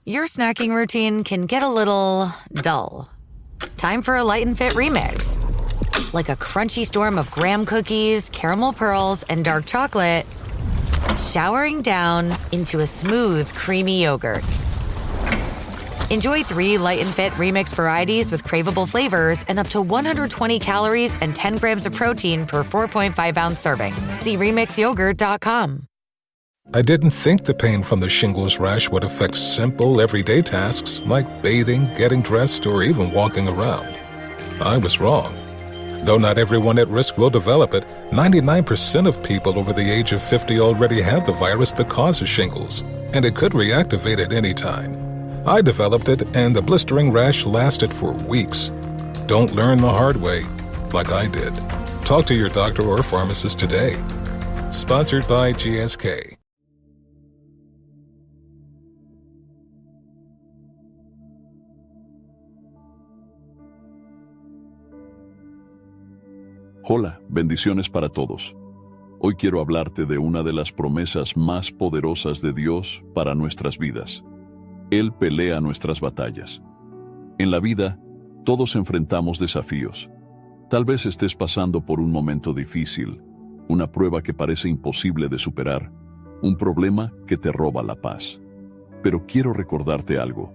your snacking routine can get a little dull. Time for a light and fit remix. Like a crunchy storm of graham cookies, caramel pearls, and dark chocolate, showering down into a smooth, creamy yogurt. Enjoy 3 light and fit remix varieties with craveable flavors and up to 120 calories and 10 grams of protein per 4.5-ounce serving. See remixyogurt.com. I didn't think the pain from the shingles rash would affect simple, everyday tasks like bathing, getting dressed, or even walking around. I was wrong. Though not everyone at risk will develop it, 99% of people over the age of 50 already have the virus that causes shingles, and it could reactivate at any time. I developed it, and the blistering rash lasted for weeks. Don't learn the hard way, like I did. Talk to your doctor or pharmacist today. Sponsored by GSK. Hola, bendiciones para todos. Hoy quiero hablarte de una de las promesas más poderosas de Dios para nuestras vidas. Él pelea nuestras batallas. En la vida, todos enfrentamos desafíos. Tal vez estés pasando por un momento difícil, una prueba que parece imposible de superar, un problema que te roba la paz. Pero quiero recordarte algo.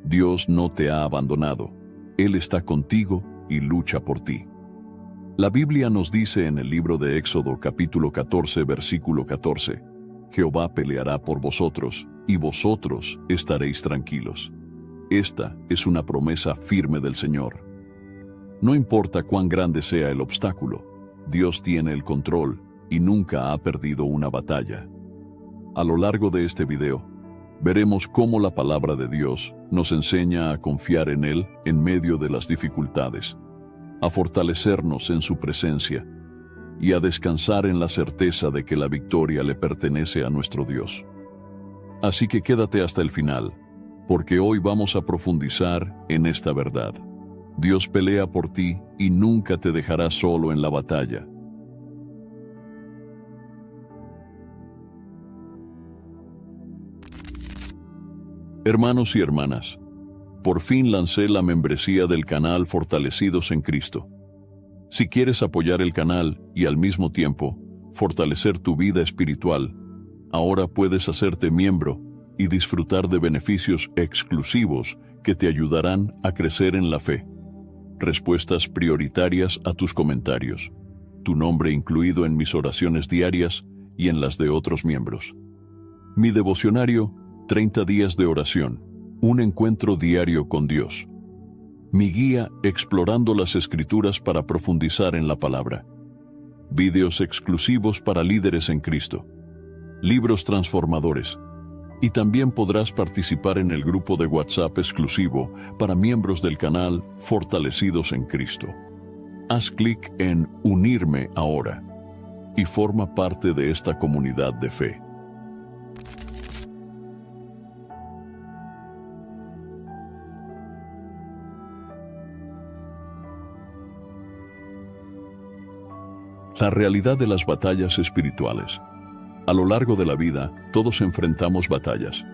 Dios no te ha abandonado. Él está contigo y lucha por ti. La Biblia nos dice en el libro de Éxodo capítulo 14, versículo 14, Jehová peleará por vosotros, y vosotros estaréis tranquilos. Esta es una promesa firme del Señor. No importa cuán grande sea el obstáculo, Dios tiene el control y nunca ha perdido una batalla. A lo largo de este video, veremos cómo la palabra de Dios nos enseña a confiar en Él en medio de las dificultades, a fortalecernos en su presencia y a descansar en la certeza de que la victoria le pertenece a nuestro Dios. Así que quédate hasta el final, porque hoy vamos a profundizar en esta verdad. Dios pelea por ti y nunca te dejará solo en la batalla. Hermanos y hermanas, por fin lancé la membresía del canal Fortalecidos en Cristo. Si quieres apoyar el canal y al mismo tiempo fortalecer tu vida espiritual, ahora puedes hacerte miembro y disfrutar de beneficios exclusivos que te ayudarán a crecer en la fe. Respuestas prioritarias a tus comentarios, tu nombre incluido en mis oraciones diarias y en las de otros miembros. Mi devocionario, 30 días de oración, un encuentro diario con Dios. Mi guía explorando las Escrituras para profundizar en la palabra. Videos exclusivos para líderes en Cristo. Libros transformadores. Y también podrás participar en el grupo de WhatsApp exclusivo para miembros del canal Fortalecidos en Cristo. Haz clic en Unirme ahora y forma parte de esta comunidad de fe. La realidad de las batallas espirituales. A lo largo de la vida, todos enfrentamos batallas.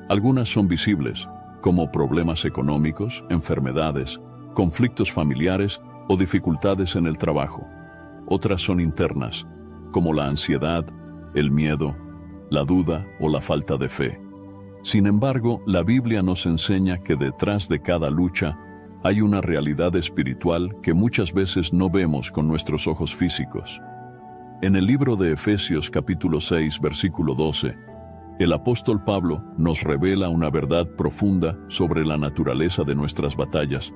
Algunas son visibles, como problemas económicos, enfermedades, conflictos familiares o dificultades en el trabajo. Otras son internas, como la ansiedad, el miedo, la duda o la falta de fe. Sin embargo, la Biblia nos enseña que detrás de cada lucha hay una realidad espiritual que muchas veces no vemos con nuestros ojos físicos. En el libro de Efesios capítulo 6, versículo 12, el apóstol Pablo nos revela una verdad profunda sobre la naturaleza de nuestras batallas,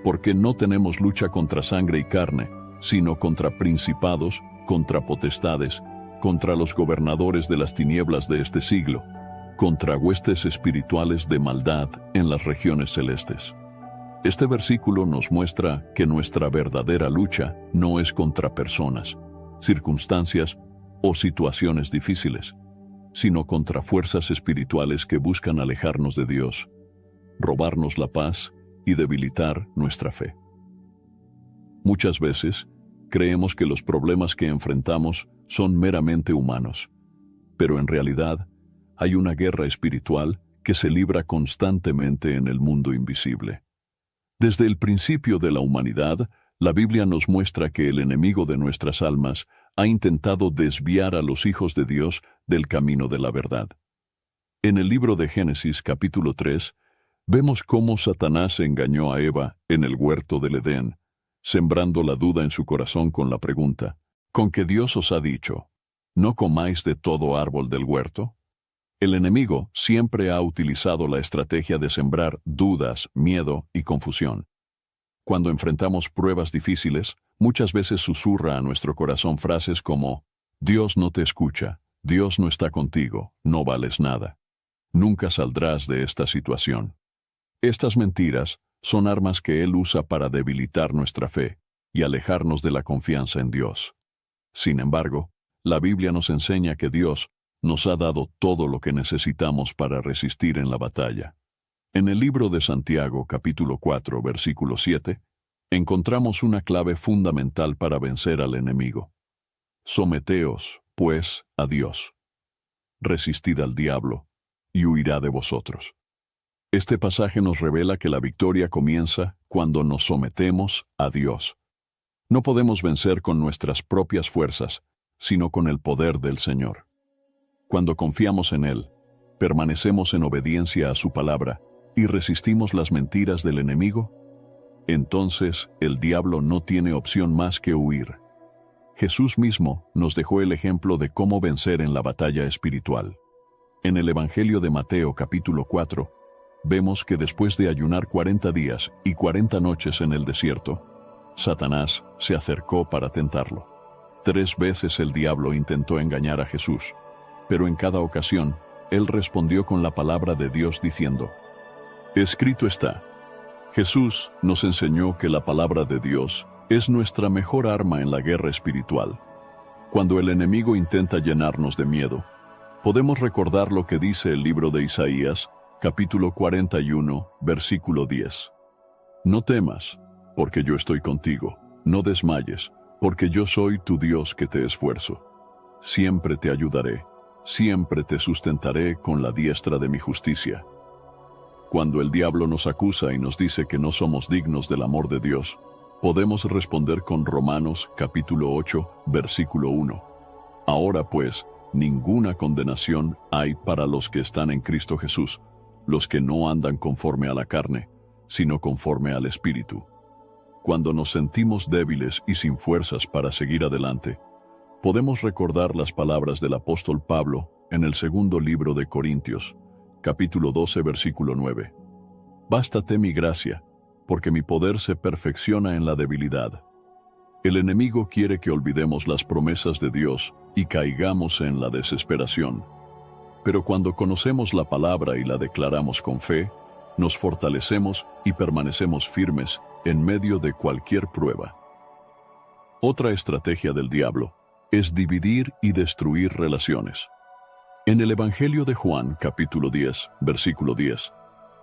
porque no tenemos lucha contra sangre y carne, sino contra principados, contra potestades, contra los gobernadores de las tinieblas de este siglo, contra huestes espirituales de maldad en las regiones celestes. Este versículo nos muestra que nuestra verdadera lucha no es contra personas, circunstancias o situaciones difíciles, sino contra fuerzas espirituales que buscan alejarnos de Dios, robarnos la paz y debilitar nuestra fe. Muchas veces creemos que los problemas que enfrentamos son meramente humanos, pero en realidad hay una guerra espiritual que se libra constantemente en el mundo invisible. Desde el principio de la humanidad, la Biblia nos muestra que el enemigo de nuestras almas ha intentado desviar a los hijos de Dios del camino de la verdad. En el libro de Génesis, capítulo 3, vemos cómo Satanás engañó a Eva en el huerto del Edén, sembrando la duda en su corazón con la pregunta: ¿con qué Dios os ha dicho, no comáis de todo árbol del huerto? El enemigo siempre ha utilizado la estrategia de sembrar dudas, miedo y confusión. Cuando enfrentamos pruebas difíciles, muchas veces susurra a nuestro corazón frases como: Dios no te escucha, Dios no está contigo, no vales nada. Nunca saldrás de esta situación. Estas mentiras son armas que Él usa para debilitar nuestra fe y alejarnos de la confianza en Dios. Sin embargo, la Biblia nos enseña que Dios nos ha dado todo lo que necesitamos para resistir en la batalla. En el libro de Santiago, capítulo 4, versículo 7, encontramos una clave fundamental para vencer al enemigo. Someteos, pues, a Dios. Resistid al diablo, y huirá de vosotros. Este pasaje nos revela que la victoria comienza cuando nos sometemos a Dios. No podemos vencer con nuestras propias fuerzas, sino con el poder del Señor. Cuando confiamos en Él, permanecemos en obediencia a su palabra y resistimos las mentiras del enemigo, entonces el diablo no tiene opción más que huir. Jesús mismo nos dejó el ejemplo de cómo vencer en la batalla espiritual. En el Evangelio de Mateo capítulo 4, vemos que después de ayunar 40 días y 40 noches en el desierto, Satanás se acercó para tentarlo. 3 veces el diablo intentó engañar a Jesús, pero en cada ocasión, él respondió con la palabra de Dios diciendo: Escrito está. Jesús nos enseñó que la palabra de Dios es nuestra mejor arma en la guerra espiritual. Cuando el enemigo intenta llenarnos de miedo, podemos recordar lo que dice el libro de Isaías, capítulo 41, versículo 10. No temas, porque yo estoy contigo. No desmayes, porque yo soy tu Dios que te esfuerzo. Siempre te ayudaré, siempre te sustentaré con la diestra de mi justicia. Cuando el diablo nos acusa y nos dice que no somos dignos del amor de Dios, podemos responder con Romanos capítulo 8, versículo 1. Ahora pues, ninguna condenación hay para los que están en Cristo Jesús, los que no andan conforme a la carne, sino conforme al Espíritu. Cuando nos sentimos débiles y sin fuerzas para seguir adelante, podemos recordar las palabras del apóstol Pablo en el segundo libro de Corintios, capítulo 12, versículo 9. Bástate mi gracia, porque mi poder se perfecciona en la debilidad. El enemigo quiere que olvidemos las promesas de Dios y caigamos en la desesperación. Pero cuando conocemos la palabra y la declaramos con fe, nos fortalecemos y permanecemos firmes en medio de cualquier prueba. Otra estrategia del diablo es dividir y destruir relaciones. En el Evangelio de Juan, capítulo 10, versículo 10,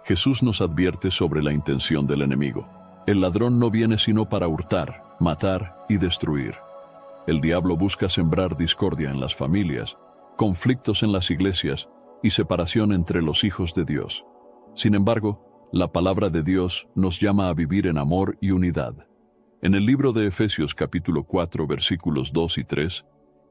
Jesús nos advierte sobre la intención del enemigo. El ladrón no viene sino para hurtar, matar y destruir. El diablo busca sembrar discordia en las familias, conflictos en las iglesias y separación entre los hijos de Dios. Sin embargo, la palabra de Dios nos llama a vivir en amor y unidad. En el libro de Efesios capítulo 4, versículos 2 y 3,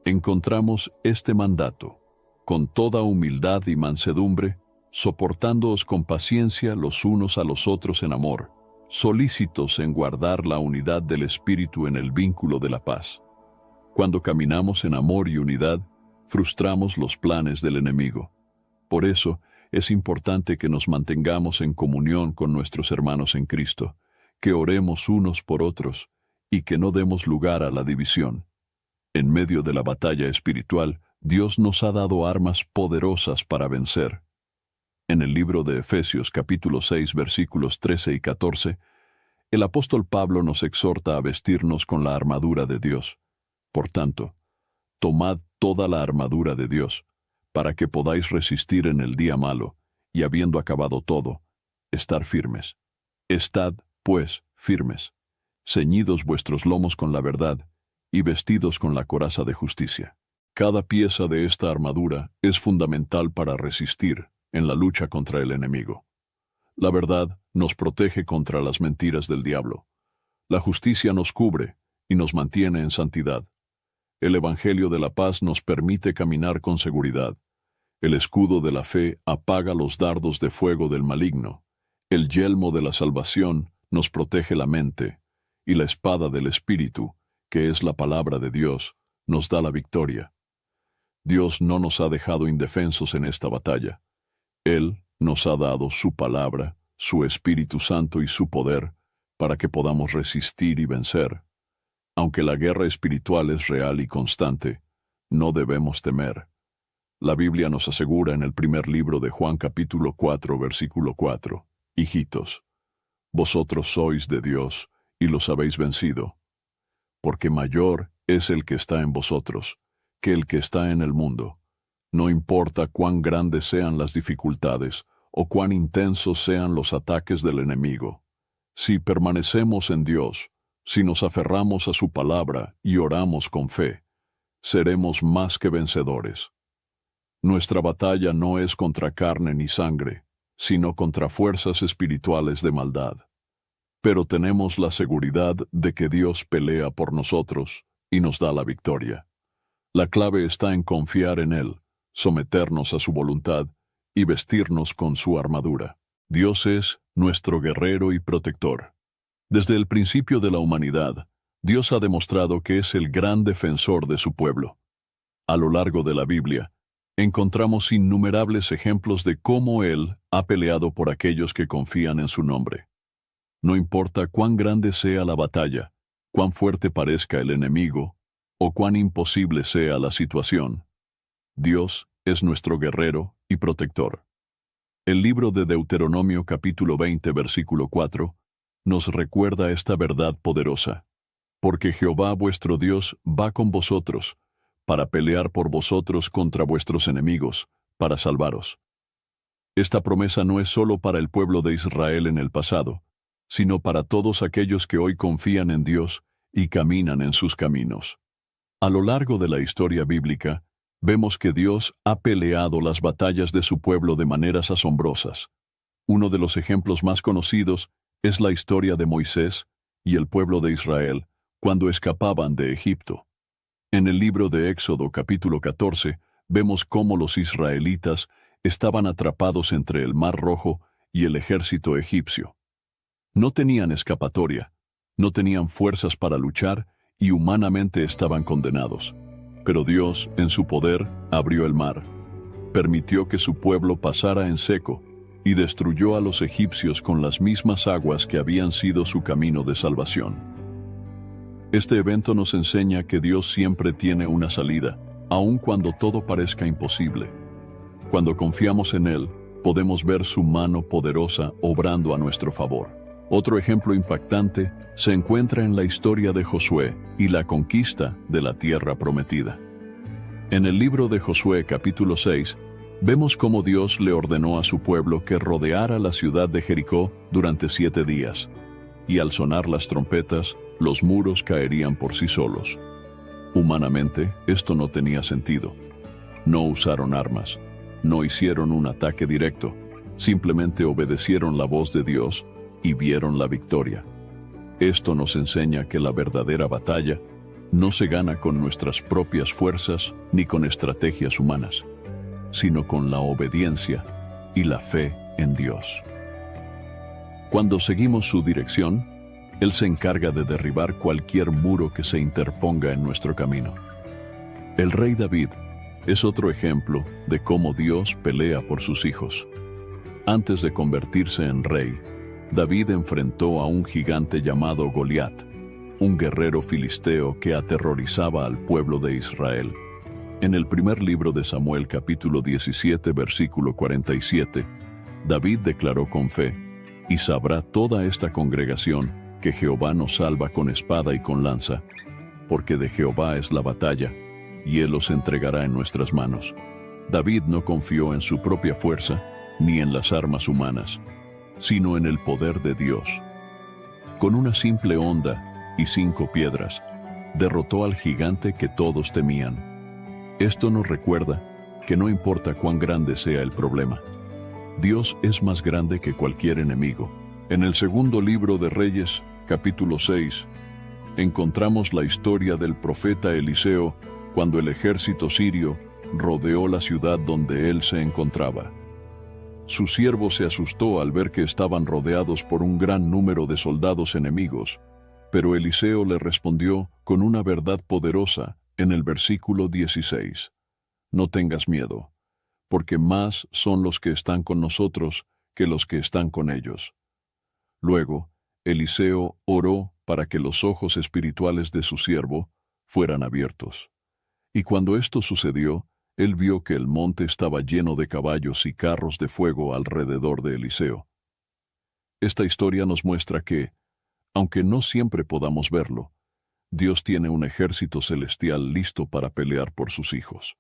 encontramos este mandato: con toda humildad y mansedumbre, soportándoos con paciencia los unos a los otros en amor, solícitos en guardar la unidad del Espíritu en el vínculo de la paz. Cuando caminamos en amor y unidad, frustramos los planes del enemigo. Por eso, es importante que nos mantengamos en comunión con nuestros hermanos en Cristo, que oremos unos por otros y que no demos lugar a la división. En medio de la batalla espiritual, Dios nos ha dado armas poderosas para vencer. En el libro de Efesios capítulo 6 versículos 13 y 14, el apóstol Pablo nos exhorta a vestirnos con la armadura de Dios. Por tanto, tomad toda la armadura de Dios, para que podáis resistir en el día malo, y habiendo acabado todo, estar firmes. Estad, pues, firmes, ceñidos vuestros lomos con la verdad, y vestidos con la coraza de justicia. Cada pieza de esta armadura es fundamental para resistir, en la lucha contra el enemigo. La verdad nos protege contra las mentiras del diablo. La justicia nos cubre y nos mantiene en santidad. El Evangelio de la paz nos permite caminar con seguridad. El escudo de la fe apaga los dardos de fuego del maligno. El yelmo de la salvación nos protege la mente, y la espada del Espíritu, que es la palabra de Dios, nos da la victoria. Dios no nos ha dejado indefensos en esta batalla. Él nos ha dado su palabra, su Espíritu Santo y su poder para que podamos resistir y vencer. Aunque la guerra espiritual es real y constante, no debemos temer. La Biblia nos asegura en el primer libro de Juan capítulo 4, versículo 4, «Hijitos, vosotros sois de Dios y los habéis vencido, porque mayor es el que está en vosotros que el que está en el mundo. No importa cuán grandes sean las dificultades o cuán intensos sean los ataques del enemigo. Si permanecemos en Dios, si nos aferramos a su palabra y oramos con fe, seremos más que vencedores. Nuestra batalla no es contra carne ni sangre, sino contra fuerzas espirituales de maldad. Pero tenemos la seguridad de que Dios pelea por nosotros y nos da la victoria. La clave está en confiar en Él, someternos a su voluntad y vestirnos con su armadura. Dios es nuestro guerrero y protector. Desde el principio de la humanidad, Dios ha demostrado que es el gran defensor de su pueblo. A lo largo de la Biblia, encontramos innumerables ejemplos de cómo Él ha peleado por aquellos que confían en su nombre. No importa cuán grande sea la batalla, cuán fuerte parezca el enemigo, o cuán imposible sea la situación, Dios es nuestro guerrero y protector. El libro de Deuteronomio capítulo 20 versículo 4 nos recuerda esta verdad poderosa. Porque Jehová vuestro Dios va con vosotros, para pelear por vosotros contra vuestros enemigos, para salvaros. Esta promesa no es solo para el pueblo de Israel en el pasado, sino para todos aquellos que hoy confían en Dios y caminan en sus caminos. A lo largo de la historia bíblica, vemos que Dios ha peleado las batallas de su pueblo de maneras asombrosas. Uno de los ejemplos más conocidos es la historia de Moisés y el pueblo de Israel cuando escapaban de Egipto. En el libro de Éxodo capítulo 14 vemos cómo los israelitas estaban atrapados entre el Mar Rojo y el ejército egipcio. No tenían escapatoria, no tenían fuerzas para luchar y humanamente estaban condenados. Pero Dios, en su poder, abrió el mar, permitió que su pueblo pasara en seco y destruyó a los egipcios con las mismas aguas que habían sido su camino de salvación. Este evento nos enseña que Dios siempre tiene una salida, aun cuando todo parezca imposible. Cuando confiamos en Él, podemos ver su mano poderosa obrando a nuestro favor. Otro ejemplo impactante se encuentra en la historia de Josué y la conquista de la tierra prometida. En el libro de Josué capítulo 6, vemos cómo Dios le ordenó a su pueblo que rodeara la ciudad de Jericó durante 7 días, y al sonar las trompetas, los muros caerían por sí solos. Humanamente, esto no tenía sentido. No usaron armas, no hicieron un ataque directo, simplemente obedecieron la voz de Dios y vieron la victoria. Esto nos enseña que la verdadera batalla no se gana con nuestras propias fuerzas ni con estrategias humanas, sino con la obediencia y la fe en Dios. Cuando seguimos su dirección, Él se encarga de derribar cualquier muro que se interponga en nuestro camino. El rey David es otro ejemplo de cómo Dios pelea por sus hijos. Antes de convertirse en rey, David enfrentó a un gigante llamado Goliat, un guerrero filisteo que aterrorizaba al pueblo de Israel. En el primer libro de Samuel capítulo 17 versículo 47, David declaró con fe: «Y sabrá toda esta congregación que Jehová nos salva con espada y con lanza, porque de Jehová es la batalla, y Él los entregará en nuestras manos». David no confió en su propia fuerza ni en las armas humanas, sino en el poder de Dios. Con una simple honda y 5 piedras, derrotó al gigante que todos temían. Esto nos recuerda que no importa cuán grande sea el problema, Dios es más grande que cualquier enemigo. En el segundo libro de Reyes, capítulo 6, encontramos la historia del profeta Eliseo cuando el ejército sirio rodeó la ciudad donde él se encontraba. Su siervo se asustó al ver que estaban rodeados por un gran número de soldados enemigos, pero Eliseo le respondió con una verdad poderosa en el versículo 16. No tengas miedo, porque más son los que están con nosotros que los que están con ellos. Luego, Eliseo oró para que los ojos espirituales de su siervo fueran abiertos. Y cuando esto sucedió, él vio que el monte estaba lleno de caballos y carros de fuego alrededor de Eliseo. Esta historia nos muestra que, aunque no siempre podamos verlo, Dios tiene un ejército celestial listo para pelear por sus hijos.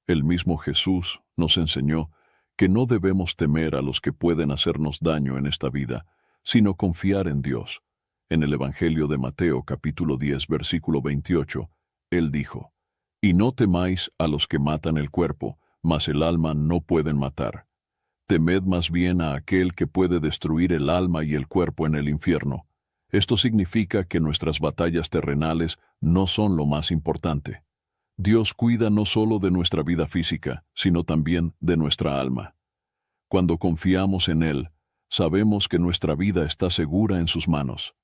El mismo Jesús nos enseñó que no debemos temer a los que pueden hacernos daño en esta vida, sino confiar en Dios. En el Evangelio de Mateo, capítulo 10, versículo 28, él dijo: Y no temáis a los que matan el cuerpo, mas el alma no pueden matar. Temed más bien a aquel que puede destruir el alma y el cuerpo en el infierno. Esto significa que nuestras batallas terrenales no son lo más importante. Dios cuida no solo de nuestra vida física, sino también de nuestra alma. Cuando confiamos en Él, sabemos que nuestra vida está segura en sus manos.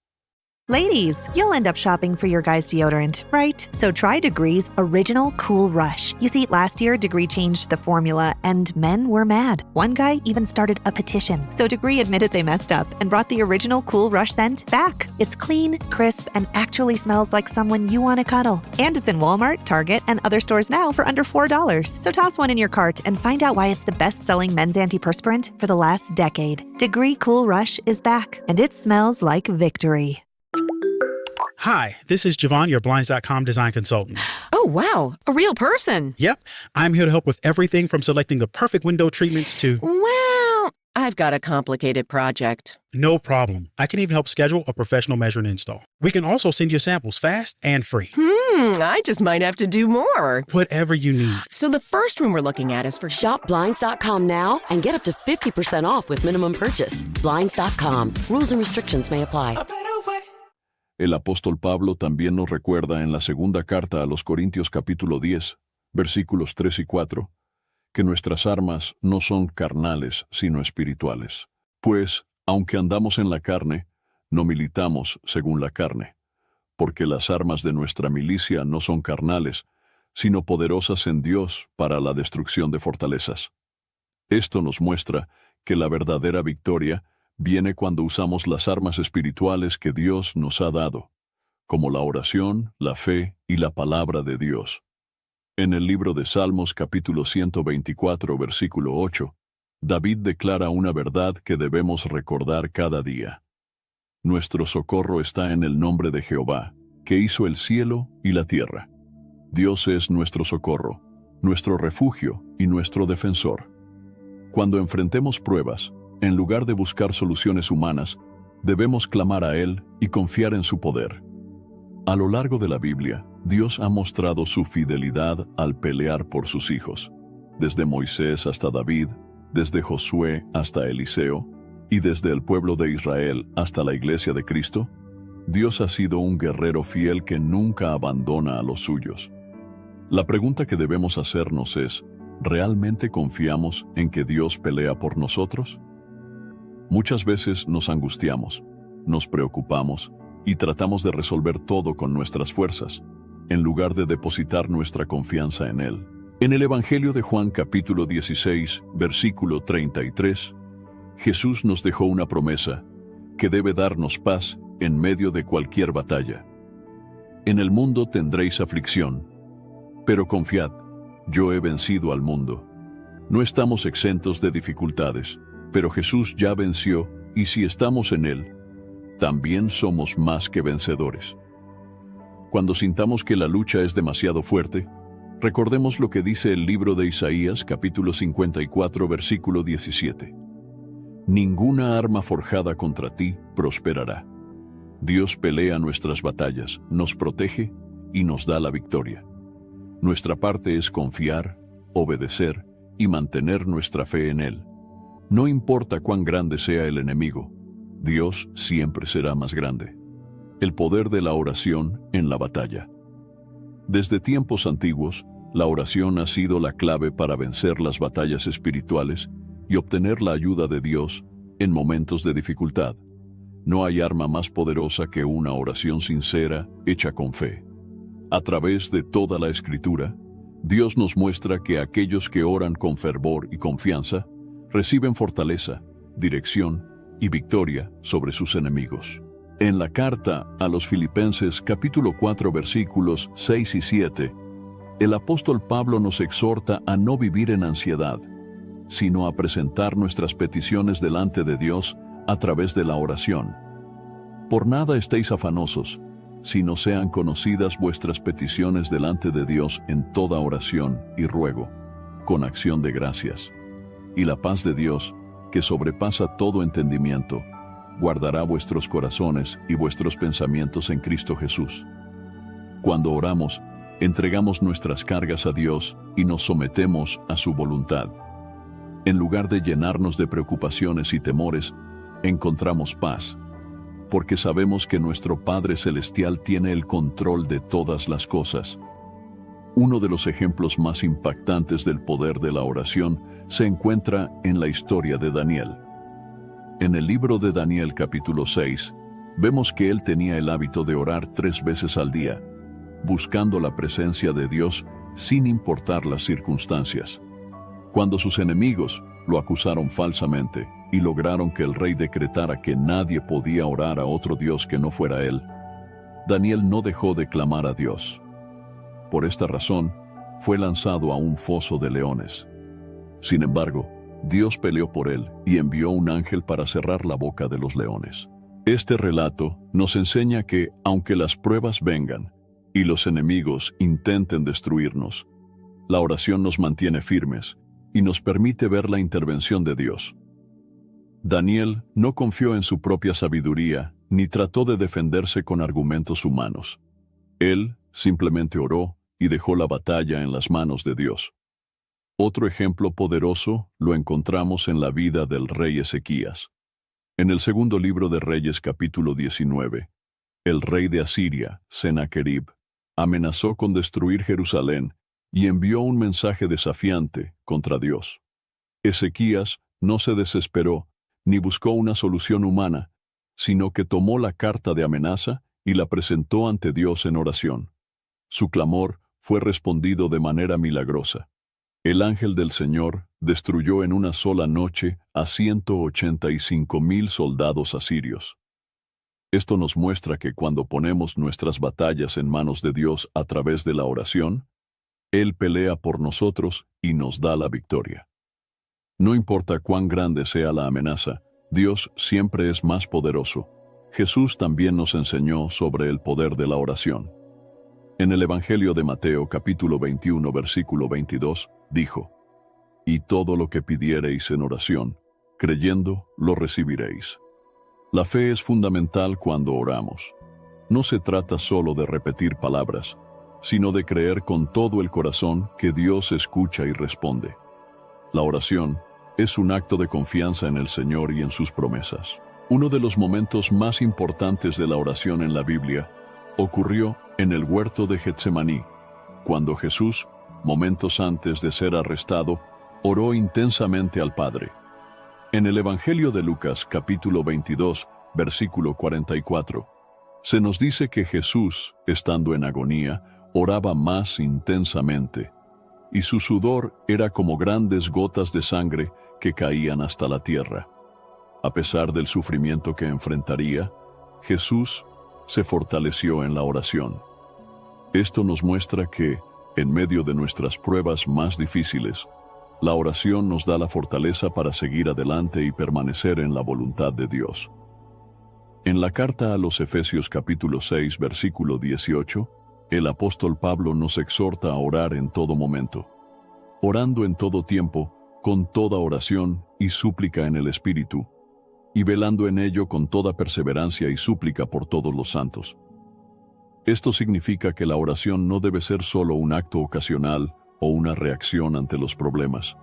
Ladies, you'll end up shopping for your guy's deodorant, right? So try Degree's Original Cool Rush. You see, last year, Degree changed the formula, and men were mad. One guy even started a petition. So Degree admitted they messed up and brought the Original Cool Rush scent back. It's clean, crisp, and actually smells like someone you want to cuddle. And it's in Walmart, Target, and other stores now for under $4. So toss one in your cart and find out why it's the best-selling men's antiperspirant for the last decade. Degree Cool Rush is back, and it smells like victory. Hi, this is Javon, your Blinds.com design consultant. Oh, wow. A real person. Yep, I'm here to help with everything from selecting the perfect window treatments to... Well, I've got a complicated project. No problem. I can even help schedule a professional measure and install. We can also send you samples fast and free. I just might have to do more. Whatever you need. So the first room we're looking at is for... Shop Blinds.com now and get up to 50% off with minimum purchase. Blinds.com. Rules and restrictions may apply. El apóstol Pablo también nos recuerda en la segunda carta a los Corintios capítulo 10, versículos 3 y 4, que nuestras armas no son carnales, sino espirituales. Pues, aunque andamos en la carne, no militamos según la carne, porque las armas de nuestra milicia no son carnales, sino poderosas en Dios para la destrucción de fortalezas. Esto nos muestra que la verdadera victoria viene cuando usamos las armas espirituales que Dios nos ha dado, como la oración, la fe y la palabra de Dios. En el libro de Salmos capítulo 124, versículo 8, David declara una verdad que debemos recordar cada día. Nuestro socorro está en el nombre de Jehová, que hizo el cielo y la tierra. Dios es nuestro socorro, nuestro refugio y nuestro defensor. Cuando enfrentemos pruebas, en lugar de buscar soluciones humanas, debemos clamar a Él y confiar en su poder. A lo largo de la Biblia, Dios ha mostrado su fidelidad al pelear por sus hijos, desde Moisés hasta David, desde Josué hasta Eliseo, y desde el pueblo de Israel hasta la Iglesia de Cristo. Dios ha sido un guerrero fiel que nunca abandona a los suyos. La pregunta que debemos hacernos es, ¿realmente confiamos en que Dios pelea por nosotros? Muchas veces nos angustiamos, nos preocupamos y tratamos de resolver todo con nuestras fuerzas, en lugar de depositar nuestra confianza en Él. En el Evangelio de Juan capítulo 16, versículo 33, Jesús nos dejó una promesa que debe darnos paz en medio de cualquier batalla. En el mundo tendréis aflicción, pero confiad, yo he vencido al mundo. No estamos exentos de dificultades, pero Jesús ya venció, y si estamos en Él, también somos más que vencedores. Cuando sintamos que la lucha es demasiado fuerte, recordemos lo que dice el libro de Isaías, capítulo 54, versículo 17. Ninguna arma forjada contra ti prosperará. Dios pelea nuestras batallas, nos protege y nos da la victoria. Nuestra parte es confiar, obedecer y mantener nuestra fe en Él. No importa cuán grande sea el enemigo, Dios siempre será más grande. El poder de la oración en la batalla. Desde tiempos antiguos, la oración ha sido la clave para vencer las batallas espirituales y obtener la ayuda de Dios en momentos de dificultad. No hay arma más poderosa que una oración sincera hecha con fe. A través de toda la Escritura, Dios nos muestra que aquellos que oran con fervor y confianza reciben fortaleza, dirección y victoria sobre sus enemigos. En la carta a los Filipenses capítulo 4 versículos 6 y 7, el apóstol Pablo nos exhorta a no vivir en ansiedad, sino a presentar nuestras peticiones delante de Dios a través de la oración. Por nada estéis afanosos, sino sean conocidas vuestras peticiones delante de Dios en toda oración y ruego, con acción de gracias. Y la paz de Dios, que sobrepasa todo entendimiento, guardará vuestros corazones y vuestros pensamientos en Cristo Jesús. Cuando oramos, entregamos nuestras cargas a Dios y nos sometemos a su voluntad. En lugar de llenarnos de preocupaciones y temores, encontramos paz, porque sabemos que nuestro Padre Celestial tiene el control de todas las cosas. Uno de los ejemplos más impactantes del poder de la oración se encuentra en la historia de Daniel. En el libro de Daniel capítulo 6, vemos que él tenía el hábito de orar 3 veces al día, buscando la presencia de Dios sin importar las circunstancias. Cuando sus enemigos lo acusaron falsamente y lograron que el rey decretara que nadie podía orar a otro Dios que no fuera él, Daniel no dejó de clamar a Dios. Por esta razón, fue lanzado a un foso de leones. Sin embargo, Dios peleó por él y envió un ángel para cerrar la boca de los leones. Este relato nos enseña que, aunque las pruebas vengan y los enemigos intenten destruirnos, la oración nos mantiene firmes y nos permite ver la intervención de Dios. Daniel no confió en su propia sabiduría ni trató de defenderse con argumentos humanos. Él simplemente oró y dejó la batalla en las manos de Dios. Otro ejemplo poderoso lo encontramos en la vida del rey Ezequías. En el segundo libro de Reyes capítulo 19, el rey de Asiria, Sennacherib, amenazó con destruir Jerusalén y envió un mensaje desafiante contra Dios. Ezequías no se desesperó ni buscó una solución humana, sino que tomó la carta de amenaza y la presentó ante Dios en oración. Su clamor fue respondido de manera milagrosa. El ángel del Señor destruyó en una sola noche a 185,000 soldados asirios. Esto nos muestra que cuando ponemos nuestras batallas en manos de Dios a través de la oración, Él pelea por nosotros y nos da la victoria. No importa cuán grande sea la amenaza, Dios siempre es más poderoso. Jesús también nos enseñó sobre el poder de la oración. En el Evangelio de Mateo capítulo 21 versículo 22, dijo: «Y todo lo que pidiereis en oración, creyendo, lo recibiréis». La fe es fundamental cuando oramos. No se trata solo de repetir palabras, sino de creer con todo el corazón que Dios escucha y responde. La oración es un acto de confianza en el Señor y en sus promesas. Uno de los momentos más importantes de la oración en la Biblia ocurrió en el huerto de Getsemaní, cuando Jesús, momentos antes de ser arrestado, oró intensamente al Padre. En el Evangelio de Lucas, capítulo 22, versículo 44, se nos dice que Jesús, estando en agonía, oraba más intensamente, y su sudor era como grandes gotas de sangre que caían hasta la tierra. A pesar del sufrimiento que enfrentaría, Jesús se fortaleció en la oración. Esto nos muestra que, en medio de nuestras pruebas más difíciles, la oración nos da la fortaleza para seguir adelante y permanecer en la voluntad de Dios. En la carta a los Efesios capítulo 6, versículo 18, el apóstol Pablo nos exhorta a orar en todo momento, orando en todo tiempo, con toda oración y súplica en el Espíritu, y velando en ello con toda perseverancia y súplica por todos los santos. Esto significa que la oración no debe ser solo un acto ocasional o una reacción ante los problemas,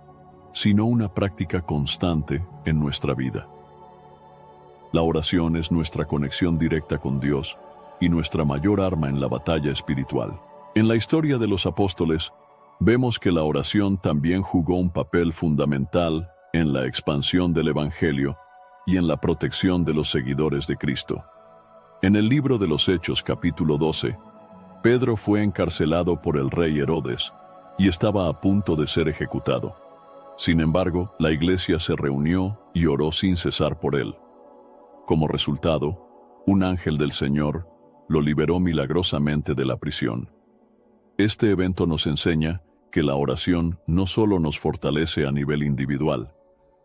sino una práctica constante en nuestra vida. La oración es nuestra conexión directa con Dios y nuestra mayor arma en la batalla espiritual. En la historia de los apóstoles, vemos que la oración también jugó un papel fundamental en la expansión del Evangelio y en la protección de los seguidores de Cristo. En el libro de los Hechos, capítulo 12, Pedro fue encarcelado por el rey Herodes y estaba a punto de ser ejecutado. Sin embargo, la iglesia se reunió y oró sin cesar por él. Como resultado, un ángel del Señor lo liberó milagrosamente de la prisión. Este evento nos enseña que la oración no solo nos fortalece a nivel individual,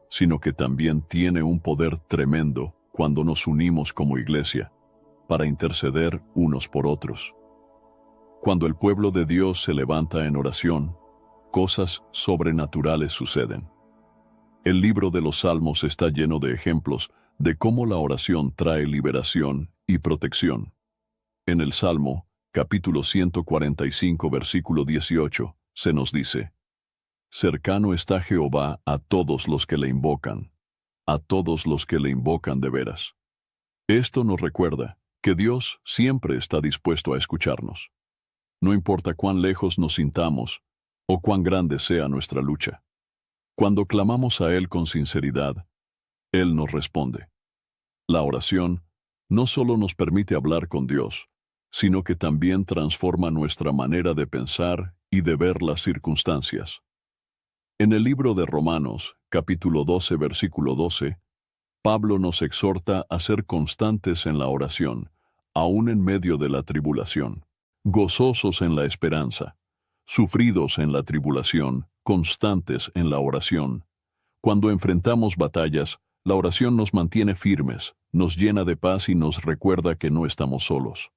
sino que también tiene un poder tremendo cuando nos unimos como iglesia para interceder unos por otros. Cuando el pueblo de Dios se levanta en oración, cosas sobrenaturales suceden. El libro de los Salmos está lleno de ejemplos de cómo la oración trae liberación y protección. En el Salmo, capítulo 145, versículo 18, se nos dice: Cercano está Jehová a todos los que le invocan, a todos los que le invocan de veras. Esto nos recuerda que Dios siempre está dispuesto a escucharnos. No importa cuán lejos nos sintamos o cuán grande sea nuestra lucha. Cuando clamamos a Él con sinceridad, Él nos responde. La oración no solo nos permite hablar con Dios, sino que también transforma nuestra manera de pensar y de ver las circunstancias. En el libro de Romanos, capítulo 12, versículo 12, Pablo nos exhorta a ser constantes en la oración, aún en medio de la tribulación, gozosos en la esperanza, sufridos en la tribulación, constantes en la oración. Cuando enfrentamos batallas, la oración nos mantiene firmes, nos llena de paz y nos recuerda que no estamos solos.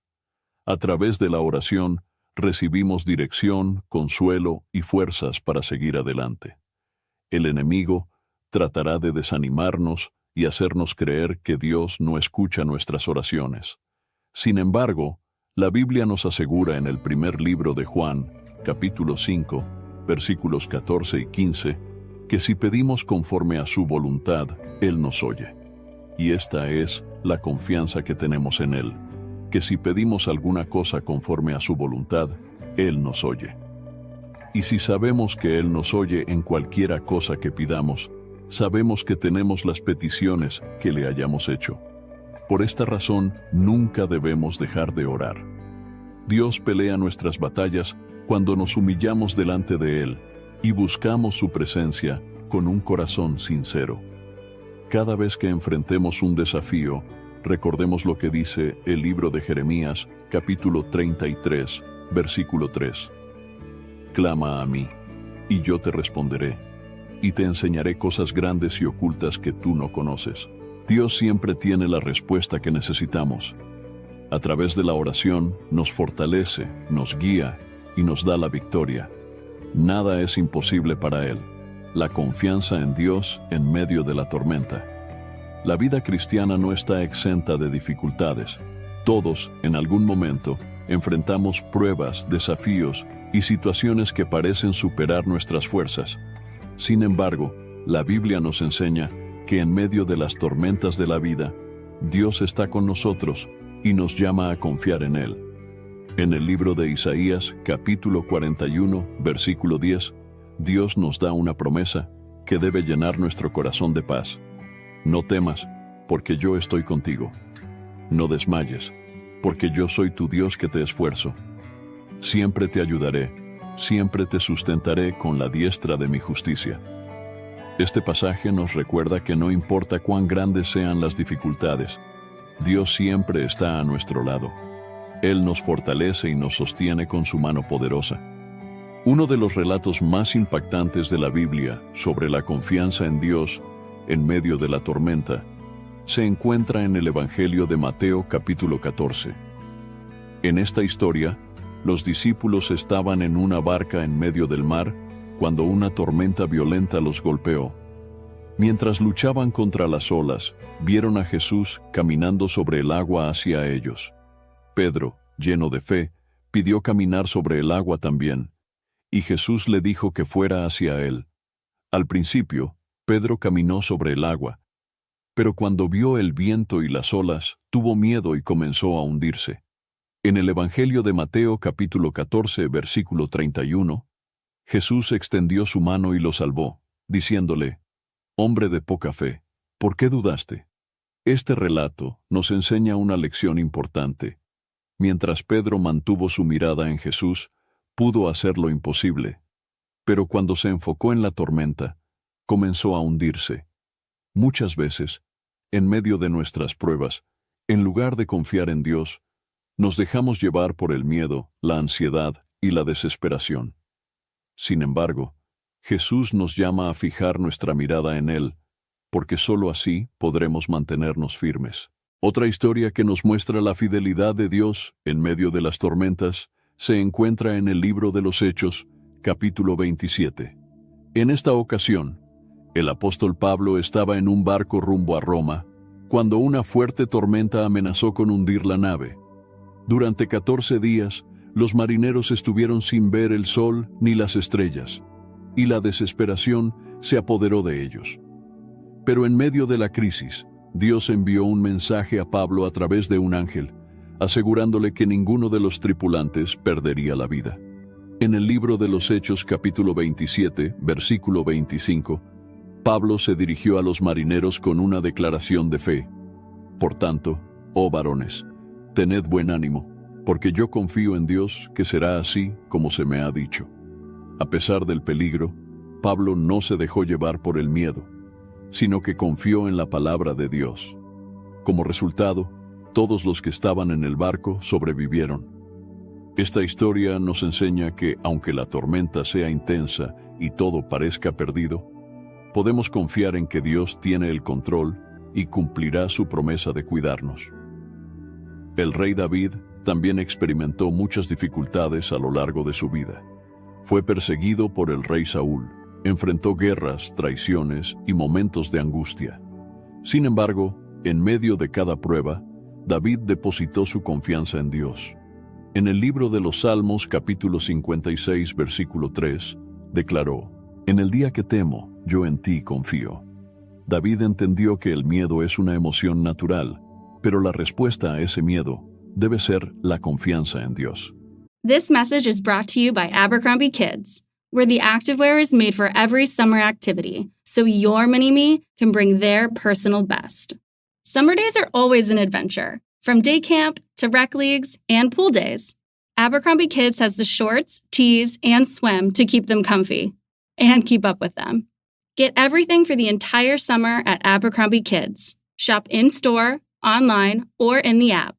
A través de la oración, recibimos dirección, consuelo y fuerzas para seguir adelante. El enemigo tratará de desanimarnos y hacernos creer que Dios no escucha nuestras oraciones. Sin embargo, la Biblia nos asegura en el primer libro de Juan, capítulo 5, versículos 14 y 15, que si pedimos conforme a su voluntad, Él nos oye. Y esta es la confianza que tenemos en Él, que si pedimos alguna cosa conforme a su voluntad, Él nos oye. Y si sabemos que Él nos oye en cualquiera cosa que pidamos, sabemos que tenemos las peticiones que le hayamos hecho. Por esta razón, nunca debemos dejar de orar. Dios pelea nuestras batallas cuando nos humillamos delante de Él y buscamos su presencia con un corazón sincero. Cada vez que enfrentemos un desafío, recordemos lo que dice el libro de Jeremías, capítulo 33, versículo 3. Clama a mí, y yo te responderé, y te enseñaré cosas grandes y ocultas que tú no conoces. Dios siempre tiene la respuesta que necesitamos. A través de la oración nos fortalece, nos guía y nos da la victoria. Nada es imposible para Él. La confianza en Dios en medio de la tormenta. La vida cristiana no está exenta de dificultades. Todos, en algún momento, enfrentamos pruebas, desafíos y situaciones que parecen superar nuestras fuerzas. Sin embargo, la Biblia nos enseña que en medio de las tormentas de la vida, Dios está con nosotros y nos llama a confiar en Él. En el libro de Isaías, capítulo 41, versículo 10, Dios nos da una promesa que debe llenar nuestro corazón de paz. No temas, porque yo estoy contigo. No desmayes, porque yo soy tu Dios que te esfuerzo. Siempre te ayudaré, siempre te sustentaré con la diestra de mi justicia. Este pasaje nos recuerda que no importa cuán grandes sean las dificultades, Dios siempre está a nuestro lado. Él nos fortalece y nos sostiene con su mano poderosa. Uno de los relatos más impactantes de la Biblia sobre la confianza en Dios en medio de la tormenta se encuentra en el Evangelio de Mateo capítulo 14. En esta historia, los discípulos estaban en una barca en medio del mar cuando una tormenta violenta los golpeó. Mientras luchaban contra las olas, vieron a Jesús caminando sobre el agua hacia ellos. Pedro, lleno de fe, pidió caminar sobre el agua también, y Jesús le dijo que fuera hacia él. Al principio, Pedro caminó sobre el agua, pero cuando vio el viento y las olas, tuvo miedo y comenzó a hundirse. En el Evangelio de Mateo capítulo 14, versículo 31, Jesús extendió su mano y lo salvó, diciéndole: «Hombre de poca fe, ¿por qué dudaste?». Este relato nos enseña una lección importante. Mientras Pedro mantuvo su mirada en Jesús, pudo hacer lo imposible. Pero cuando se enfocó en la tormenta, comenzó a hundirse. Muchas veces, en medio de nuestras pruebas, en lugar de confiar en Dios, nos dejamos llevar por el miedo, la ansiedad y la desesperación. Sin embargo, Jesús nos llama a fijar nuestra mirada en Él, porque sólo así podremos mantenernos firmes. Otra historia que nos muestra la fidelidad de Dios en medio de las tormentas se encuentra en el libro de los Hechos, capítulo 27. En esta ocasión, el apóstol Pablo estaba en un barco rumbo a Roma, cuando una fuerte tormenta amenazó con hundir la nave. Durante 14 días, los marineros estuvieron sin ver el sol ni las estrellas, y la desesperación se apoderó de ellos. Pero en medio de la crisis, Dios envió un mensaje a Pablo a través de un ángel, asegurándole que ninguno de los tripulantes perdería la vida. En el libro de los Hechos capítulo 27, versículo 25, Pablo se dirigió a los marineros con una declaración de fe. «Por tanto, oh varones, tened buen ánimo, porque yo confío en Dios que será así como se me ha dicho». A pesar del peligro, Pablo no se dejó llevar por el miedo, sino que confió en la palabra de Dios. Como resultado, todos los que estaban en el barco sobrevivieron. Esta historia nos enseña que, aunque la tormenta sea intensa y todo parezca perdido, podemos confiar en que Dios tiene el control y cumplirá su promesa de cuidarnos. El rey David también experimentó muchas dificultades a lo largo de su vida. Fue perseguido por el rey Saúl, enfrentó guerras, traiciones y momentos de angustia. Sin embargo, en medio de cada prueba, David depositó su confianza en Dios. En el libro de los Salmos, capítulo 56, versículo 3, declaró: «En el día que temo, yo en ti confío». David entendió que el miedo es una emoción natural, pero la respuesta a ese miedo debe ser la confianza en Dios. This message is brought to you by Abercrombie Kids, where the activewear is made for every summer activity, so your mini-me can bring their personal best. Summer days are always an adventure, from day camp to rec leagues and pool days. Abercrombie Kids has the shorts, tees, and swim to keep them comfy and keep up with them. Get everything for the entire summer at Abercrombie Kids. Shop in-store, online, or in the app.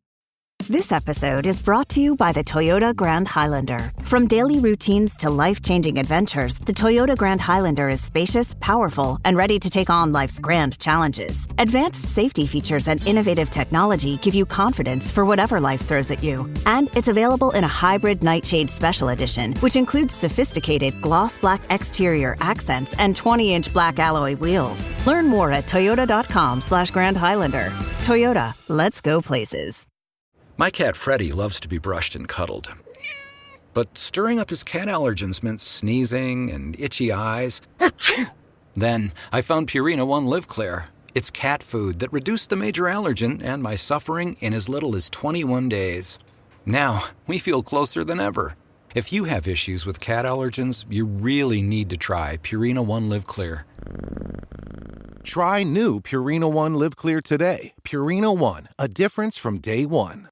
This episode is brought to you by the Toyota Grand Highlander. From daily routines to life-changing adventures, the Toyota Grand Highlander is spacious, powerful, and ready to take on life's grand challenges. Advanced safety features and innovative technology give you confidence for whatever life throws at you. And it's available in a hybrid Nightshade Special Edition, which includes sophisticated gloss black exterior accents and 20-inch black alloy wheels. Learn more at toyota.com/Grand Highlander. Toyota, let's go places. My cat Freddie loves to be brushed and cuddled. But stirring up his cat allergens meant sneezing and itchy eyes. Then I found Purina One Live Clear. It's cat food that reduced the major allergen and my suffering in as little as 21 days. Now, we feel closer than ever. If you have issues with cat allergens, you really need to try Purina One Live Clear. Try new Purina One Live Clear today. Purina One, a difference from day one.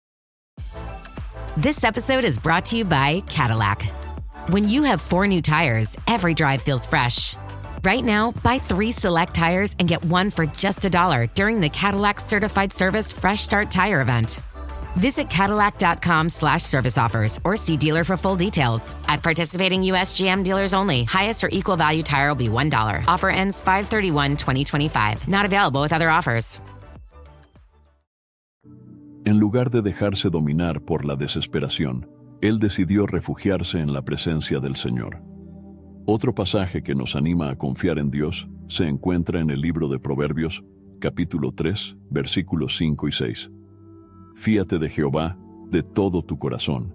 This episode is brought to you by Cadillac. When you have 4 new tires, every drive feels fresh. Right now, buy 3 select tires and get 1 for just $1 during the Cadillac Certified Service Fresh Start Tire event. Visit Cadillac.com/service offers or see dealer for full details. At participating U.S. GM dealers only. Highest or equal value tire will be $1. Offer ends 5/31/2025. Not available with other offers. En lugar de dejarse dominar por la desesperación, él decidió refugiarse en la presencia del Señor. Otro pasaje que nos anima a confiar en Dios se encuentra en el libro de Proverbios, capítulo 3, versículos 5 y 6. Fíate de Jehová de todo tu corazón,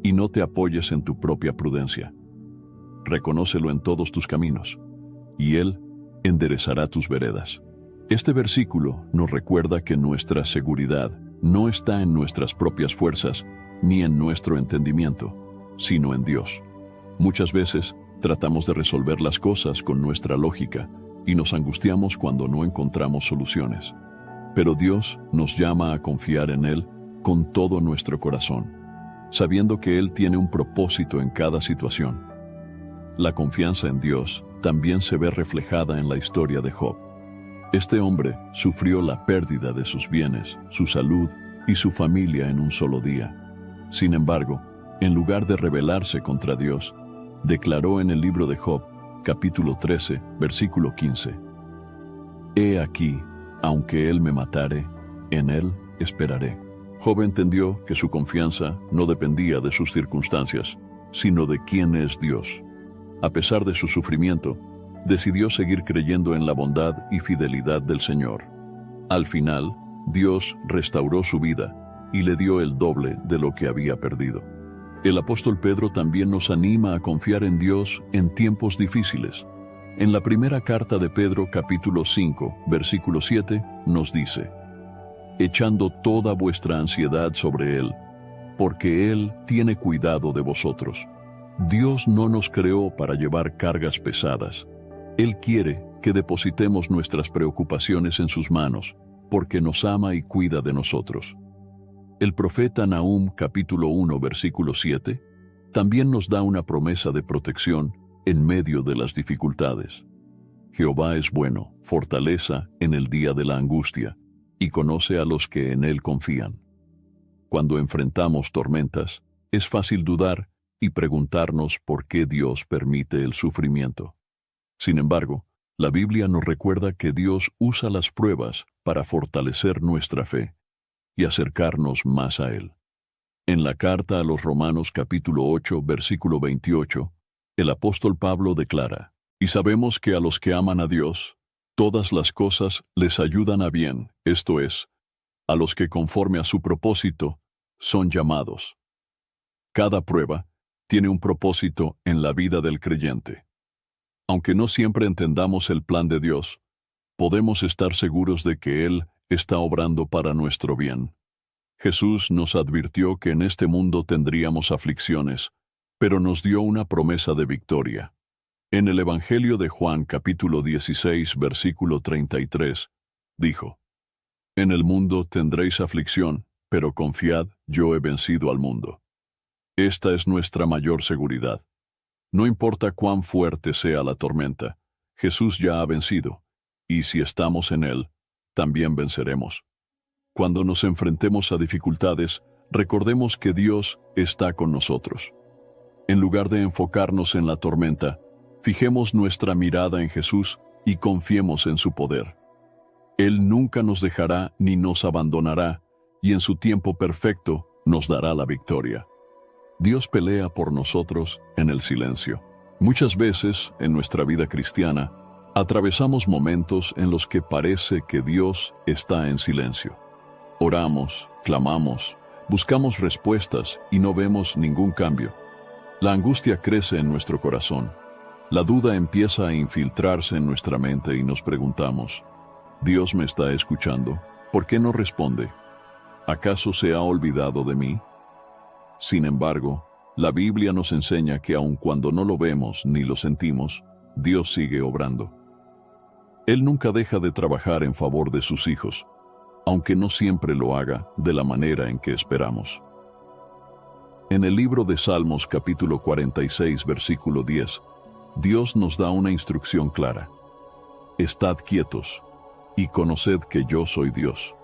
y no te apoyes en tu propia prudencia. Reconócelo en todos tus caminos, y Él enderezará tus veredas. Este versículo nos recuerda que nuestra seguridad no está en nuestras propias fuerzas ni en nuestro entendimiento, sino en Dios. Muchas veces tratamos de resolver las cosas con nuestra lógica y nos angustiamos cuando no encontramos soluciones. Pero Dios nos llama a confiar en Él con todo nuestro corazón, sabiendo que Él tiene un propósito en cada situación. La confianza en Dios también se ve reflejada en la historia de Job. Este hombre sufrió la pérdida de sus bienes, su salud y su familia en un solo día. Sin embargo, en lugar de rebelarse contra Dios, declaró en el libro de Job, capítulo 13, versículo 15: «He aquí, aunque Él me matare, en Él esperaré». Job entendió que su confianza no dependía de sus circunstancias, sino de quién es Dios. A pesar de su sufrimiento, decidió seguir creyendo en la bondad y fidelidad del Señor. Al final, Dios restauró su vida y le dio el doble de lo que había perdido. El apóstol Pedro también nos anima a confiar en Dios en tiempos difíciles. En la primera carta de Pedro, capítulo 5, versículo 7, nos dice: «Echando toda vuestra ansiedad sobre Él, porque Él tiene cuidado de vosotros». Dios no nos creó para llevar cargas pesadas. Él quiere que depositemos nuestras preocupaciones en sus manos, porque nos ama y cuida de nosotros. El profeta Nahum, capítulo 1, versículo 7, también nos da una promesa de protección en medio de las dificultades. Jehová es bueno, fortaleza en el día de la angustia, y conoce a los que en Él confían. Cuando enfrentamos tormentas, es fácil dudar y preguntarnos por qué Dios permite el sufrimiento. Sin embargo, la Biblia nos recuerda que Dios usa las pruebas para fortalecer nuestra fe y acercarnos más a Él. En la carta a los Romanos capítulo 8, versículo 28, el apóstol Pablo declara: «Y sabemos que a los que aman a Dios, todas las cosas les ayudan a bien, esto es, a los que conforme a su propósito son llamados». Cada prueba tiene un propósito en la vida del creyente. Aunque no siempre entendamos el plan de Dios, podemos estar seguros de que Él está obrando para nuestro bien. Jesús nos advirtió que en este mundo tendríamos aflicciones, pero nos dio una promesa de victoria. En el Evangelio de Juan, capítulo 16, versículo 33, dijo: «En el mundo tendréis aflicción, pero confiad, yo he vencido al mundo». Esta es nuestra mayor seguridad. No importa cuán fuerte sea la tormenta, Jesús ya ha vencido, y si estamos en Él, también venceremos. Cuando nos enfrentemos a dificultades, recordemos que Dios está con nosotros. En lugar de enfocarnos en la tormenta, fijemos nuestra mirada en Jesús y confiemos en su poder. Él nunca nos dejará ni nos abandonará, y en su tiempo perfecto nos dará la victoria. Dios pelea por nosotros en el silencio. Muchas veces, en nuestra vida cristiana, atravesamos momentos en los que parece que Dios está en silencio. Oramos, clamamos, buscamos respuestas y no vemos ningún cambio. La angustia crece en nuestro corazón. La duda empieza a infiltrarse en nuestra mente y nos preguntamos: ¿Dios me está escuchando? ¿Por qué no responde? ¿Acaso se ha olvidado de mí? Sin embargo, la Biblia nos enseña que aun cuando no lo vemos ni lo sentimos, Dios sigue obrando. Él nunca deja de trabajar en favor de sus hijos, aunque no siempre lo haga de la manera en que esperamos. En el libro de Salmos capítulo 46, versículo 10, Dios nos da una instrucción clara: «Estad quietos y conoced que yo soy Dios».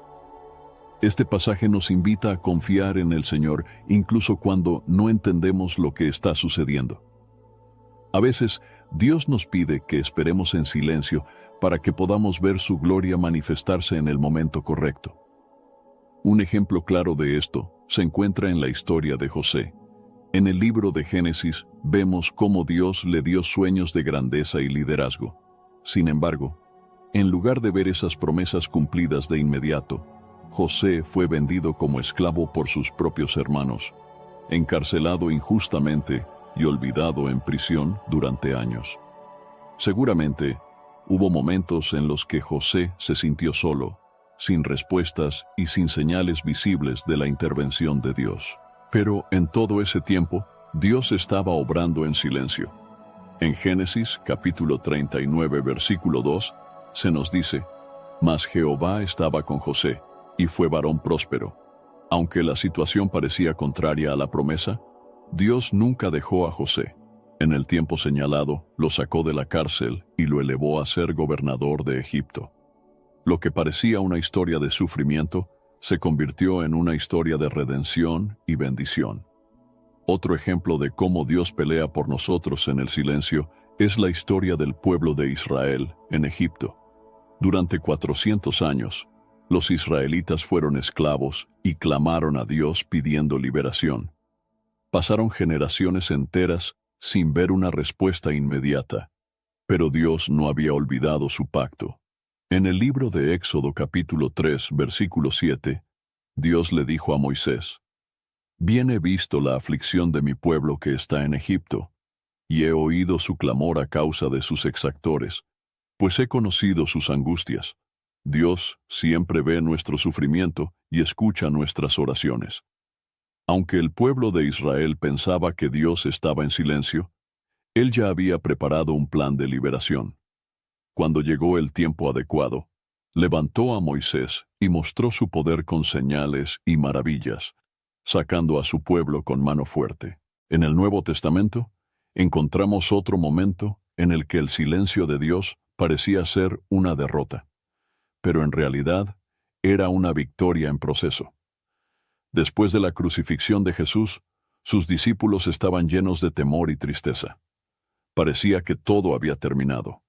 Este pasaje nos invita a confiar en el Señor incluso cuando no entendemos lo que está sucediendo. A veces, Dios nos pide que esperemos en silencio para que podamos ver su gloria manifestarse en el momento correcto. Un ejemplo claro de esto se encuentra en la historia de José. En el libro de Génesis vemos cómo Dios le dio sueños de grandeza y liderazgo. Sin embargo, en lugar de ver esas promesas cumplidas de inmediato, José fue vendido como esclavo por sus propios hermanos, encarcelado injustamente y olvidado en prisión durante años. Seguramente, hubo momentos en los que José se sintió solo, sin respuestas y sin señales visibles de la intervención de Dios. Pero en todo ese tiempo, Dios estaba obrando en silencio. En Génesis capítulo 39, versículo 2, se nos dice: «Mas Jehová estaba con José, y fue varón próspero». Aunque la situación parecía contraria a la promesa, Dios nunca dejó a José. En el tiempo señalado, lo sacó de la cárcel y lo elevó a ser gobernador de Egipto. Lo que parecía una historia de sufrimiento se convirtió en una historia de redención y bendición. Otro ejemplo de cómo Dios pelea por nosotros en el silencio es la historia del pueblo de Israel en Egipto. Durante 400 años, los israelitas fueron esclavos y clamaron a Dios pidiendo liberación. Pasaron generaciones enteras sin ver una respuesta inmediata, pero Dios no había olvidado su pacto. En el libro de Éxodo capítulo 3, versículo 7, Dios le dijo a Moisés: «Bien he visto la aflicción de mi pueblo que está en Egipto, y he oído su clamor a causa de sus exactores, pues he conocido sus angustias. Dios siempre ve nuestro sufrimiento y escucha nuestras oraciones». Aunque el pueblo de Israel pensaba que Dios estaba en silencio, Él ya había preparado un plan de liberación. Cuando llegó el tiempo adecuado, levantó a Moisés y mostró su poder con señales y maravillas, sacando a su pueblo con mano fuerte. En el Nuevo Testamento, encontramos otro momento en el que el silencio de Dios parecía ser una derrota, pero en realidad era una victoria en proceso. Después de la crucifixión de Jesús, sus discípulos estaban llenos de temor y tristeza. Parecía que todo había terminado.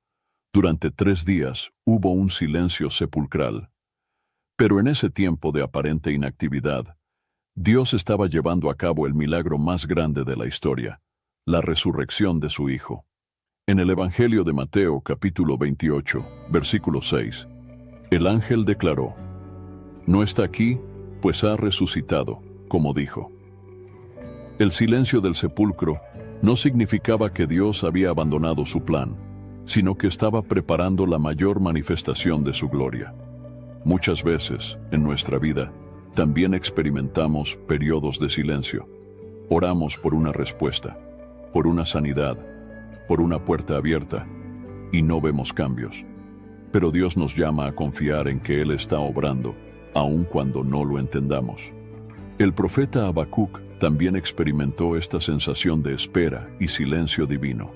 Durante 3 días hubo un silencio sepulcral. Pero en ese tiempo de aparente inactividad, Dios estaba llevando a cabo el milagro más grande de la historia, la resurrección de su Hijo. En el Evangelio de Mateo, capítulo 28, versículo 6, el ángel declaró: «No está aquí, pues ha resucitado, como dijo». El silencio del sepulcro no significaba que Dios había abandonado su plan, sino que estaba preparando la mayor manifestación de su gloria. Muchas veces, en nuestra vida, también experimentamos periodos de silencio. Oramos por una respuesta, por una sanidad, por una puerta abierta, y no vemos cambios. Pero Dios nos llama a confiar en que Él está obrando, aun cuando no lo entendamos. El profeta Habacuc también experimentó esta sensación de espera y silencio divino.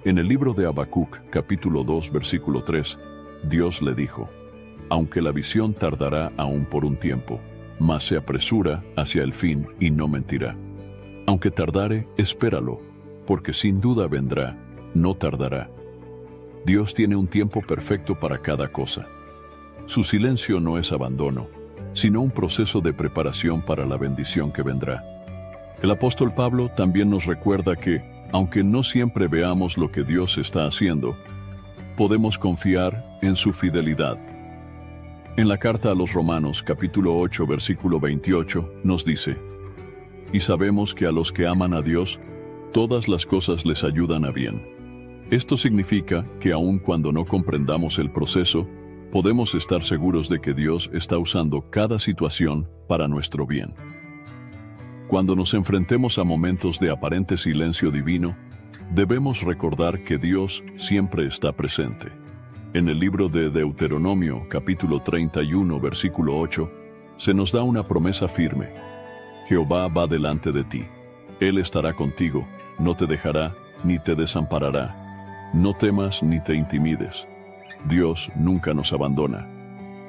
En el libro de Habacuc, capítulo 2, versículo 3, Dios le dijo: «Aunque la visión tardará aún por un tiempo, mas se apresura hacia el fin y no mentirá. Aunque tardare, espéralo, porque sin duda vendrá, no tardará». Dios tiene un tiempo perfecto para cada cosa. Su silencio no es abandono, sino un proceso de preparación para la bendición que vendrá. El apóstol Pablo también nos recuerda que, aunque no siempre veamos lo que Dios está haciendo, podemos confiar en su fidelidad. En la carta a los Romanos, capítulo 8, versículo 28, nos dice: «Y sabemos que a los que aman a Dios, todas las cosas les ayudan a bien». Esto significa que aun cuando no comprendamos el proceso, podemos estar seguros de que Dios está usando cada situación para nuestro bien. Cuando nos enfrentemos a momentos de aparente silencio divino, debemos recordar que Dios siempre está presente. En el libro de Deuteronomio, capítulo 31, versículo 8, se nos da una promesa firme: «Jehová va delante de ti. Él estará contigo, no te dejará ni te desamparará. No temas ni te intimides». Dios nunca nos abandona.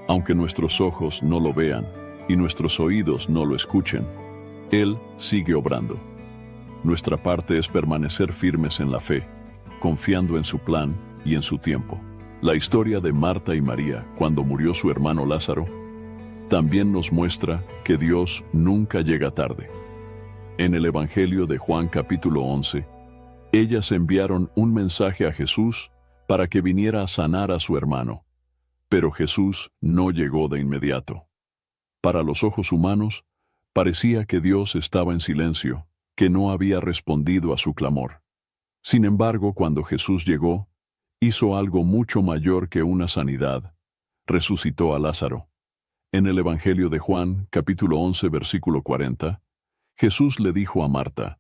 Aunque nuestros ojos no lo vean y nuestros oídos no lo escuchen, Él sigue obrando. Nuestra parte es permanecer firmes en la fe, confiando en su plan y en su tiempo. La historia de Marta y María, cuando murió su hermano Lázaro, también nos muestra que Dios nunca llega tarde. En el Evangelio de Juan capítulo 11, ellas enviaron un mensaje a Jesús para que viniera a sanar a su hermano, pero Jesús no llegó de inmediato. Para los ojos humanos, parecía que Dios estaba en silencio, que no había respondido a su clamor. Sin embargo, cuando Jesús llegó, Hizo algo mucho mayor que una sanidad. Resucitó a Lázaro. En el Evangelio de Juan, capítulo 11, versículo 40, Jesús le dijo a Marta,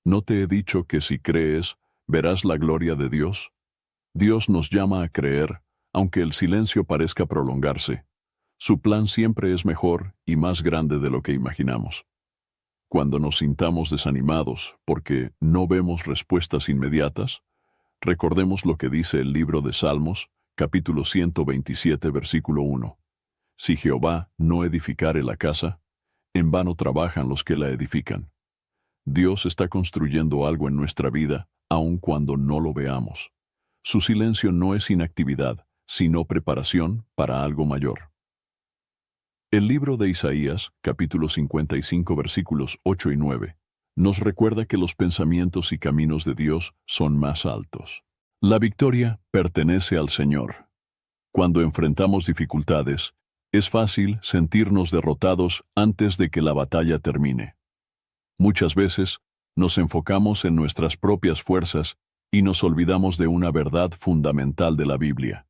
¿no te he dicho que si crees, verás la gloria de Dios? Dios nos llama a creer, aunque el silencio parezca prolongarse. Su plan siempre es mejor y más grande de lo que imaginamos. Cuando nos sintamos desanimados porque no vemos respuestas inmediatas, recordemos lo que dice el libro de Salmos, capítulo 127, versículo 1. Si Jehová no edificare la casa, en vano trabajan los que la edifican. Dios está construyendo algo en nuestra vida, aun cuando no lo veamos. Su silencio no es inactividad, sino preparación para algo mayor. El libro de Isaías, capítulo 55, versículos 8 y 9, nos recuerda que los pensamientos y caminos de Dios son más altos. La victoria pertenece al Señor. Cuando enfrentamos dificultades, es fácil sentirnos derrotados antes de que la batalla termine. Muchas veces nos enfocamos en nuestras propias fuerzas y nos olvidamos de una verdad fundamental de la Biblia.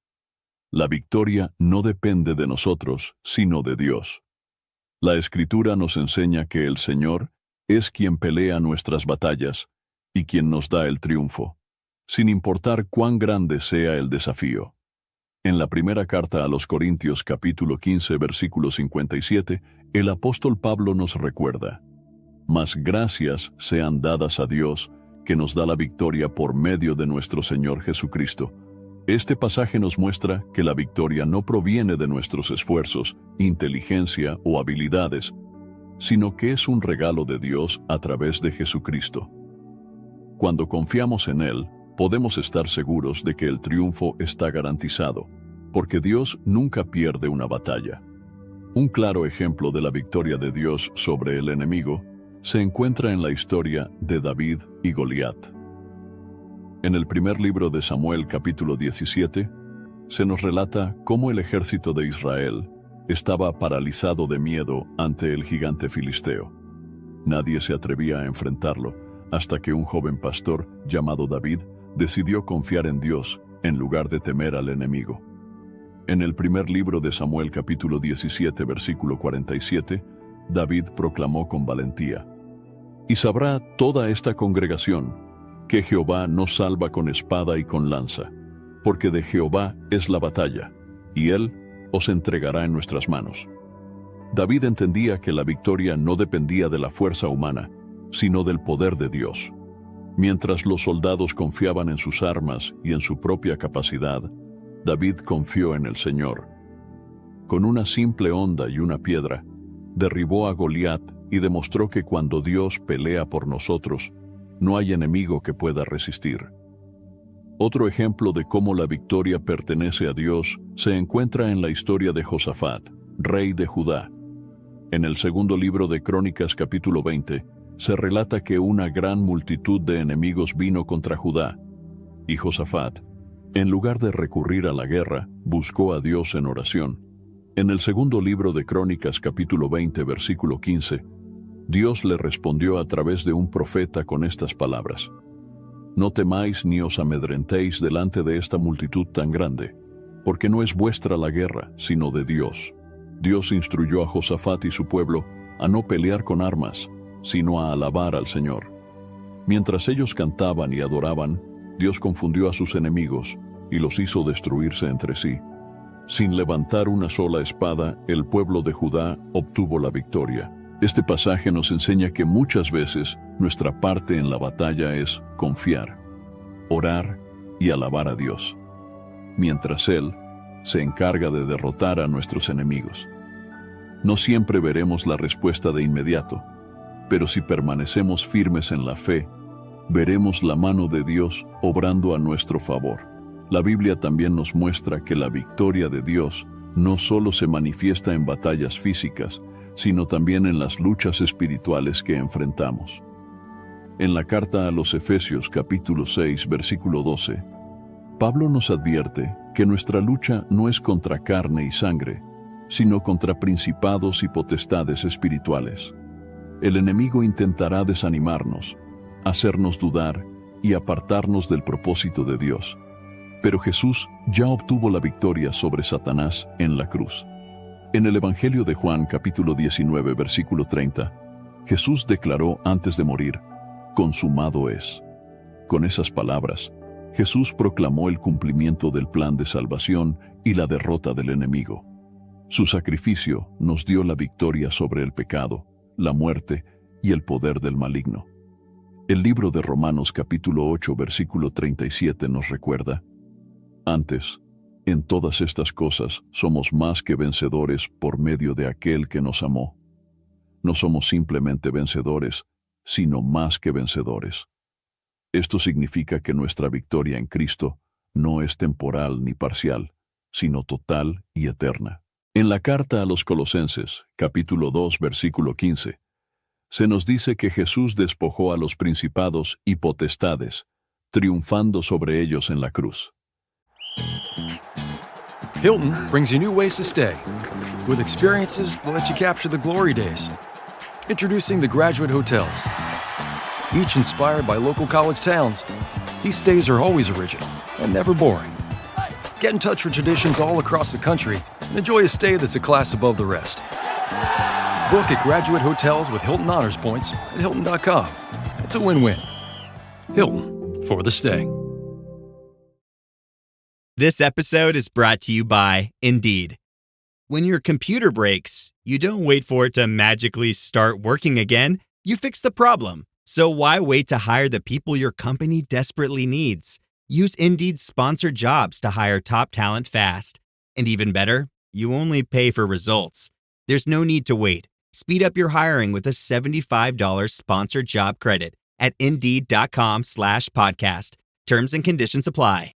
La victoria no depende de nosotros, sino de Dios. La Escritura nos enseña que el Señor es quien pelea nuestras batallas y quien nos da el triunfo, sin importar cuán grande sea el desafío. En la primera carta a los Corintios capítulo 15 versículo 57, el apóstol Pablo nos recuerda: «Mas gracias sean dadas a Dios, que nos da la victoria por medio de nuestro Señor Jesucristo». Este pasaje nos muestra que la victoria no proviene de nuestros esfuerzos, inteligencia o habilidades, sino que es un regalo de Dios a través de Jesucristo. Cuando confiamos en Él, podemos estar seguros de que el triunfo está garantizado, porque Dios nunca pierde una batalla. Un claro ejemplo de la victoria de Dios sobre el enemigo se encuentra en la historia de David y Goliat. En el primer libro de Samuel, capítulo 17, se nos relata cómo el ejército de Israel estaba paralizado de miedo ante el gigante filisteo. Nadie se atrevía a enfrentarlo hasta que un joven pastor llamado David decidió confiar en Dios en lugar de temer al enemigo. En el primer libro de Samuel, capítulo 17, versículo 47, David proclamó con valentía: «Y sabrá toda esta congregación que Jehová nos salva con espada y con lanza, porque de Jehová es la batalla, y Él os entregará en nuestras manos». David entendía que la victoria no dependía de la fuerza humana, sino del poder de Dios. Mientras los soldados confiaban en sus armas y en su propia capacidad, David confió en el Señor. Con una simple honda y una piedra, derribó a Goliat y demostró que cuando Dios pelea por nosotros, no hay enemigo que pueda resistir. Otro ejemplo de cómo la victoria pertenece a Dios se encuentra en la historia de Josafat, rey de Judá. En el segundo libro de Crónicas, capítulo 20, se relata que una gran multitud de enemigos vino contra Judá, y Josafat, en lugar de recurrir a la guerra, buscó a Dios en oración. En el segundo libro de Crónicas, capítulo 20, versículo 15, Dios le respondió a través de un profeta con estas palabras: «No temáis ni os amedrentéis delante de esta multitud tan grande, porque no es vuestra la guerra, sino de Dios». Dios instruyó a Josafat y su pueblo a no pelear con armas, sino a alabar al Señor. Mientras ellos cantaban y adoraban, Dios confundió a sus enemigos y los hizo destruirse entre sí. Sin levantar una sola espada, el pueblo de Judá obtuvo la victoria. Este pasaje nos enseña que muchas veces nuestra parte en la batalla es confiar, orar y alabar a Dios, mientras Él se encarga de derrotar a nuestros enemigos. No siempre veremos la respuesta de inmediato, pero si permanecemos firmes en la fe, veremos la mano de Dios obrando a nuestro favor. La Biblia también nos muestra que la victoria de Dios no solo se manifiesta en batallas físicas, sino también en las luchas espirituales que enfrentamos. En la carta a los Efesios capítulo 6, versículo 12, Pablo nos advierte que nuestra lucha no es contra carne y sangre, sino contra principados y potestades espirituales. El enemigo intentará desanimarnos, hacernos dudar y apartarnos del propósito de Dios. Pero Jesús ya obtuvo la victoria sobre Satanás en la cruz. En el Evangelio de Juan, capítulo 19, versículo 30, Jesús declaró antes de morir: consumado es. Con esas palabras, Jesús proclamó el cumplimiento del plan de salvación y la derrota del enemigo. Su sacrificio nos dio la victoria sobre el pecado, la muerte y el poder del maligno. El libro de Romanos capítulo 8, versículo 37 nos recuerda: antes, en todas estas cosas somos más que vencedores por medio de aquel que nos amó. No somos simplemente vencedores, sino más que vencedores. Esto significa que nuestra victoria en Cristo no es temporal ni parcial, sino total y eterna. En la carta a los Colosenses, capítulo 2, versículo 15, se nos dice que Jesús despojó a los principados y potestades, triunfando sobre ellos en la cruz. Hilton brings you new ways to stay, with experiences that let you capture the glory days. Introducing the Graduate Hotels. Each inspired by local college towns, these stays are always original and never boring. Get in touch with traditions all across the country and enjoy a stay that's a class above the rest. Book at Graduate Hotels with Hilton Honors Points at Hilton.com. It's a win-win. Hilton, for the stay. This episode is brought to you by Indeed. When your computer breaks, you don't wait for it to magically start working again. You fix the problem. So why wait to hire the people your company desperately needs? Use Indeed's sponsored jobs to hire top talent fast. And even better, you only pay for results. There's no need to wait. Speed up your hiring with a $75 sponsored job credit at Indeed.com/podcast. Terms and conditions apply.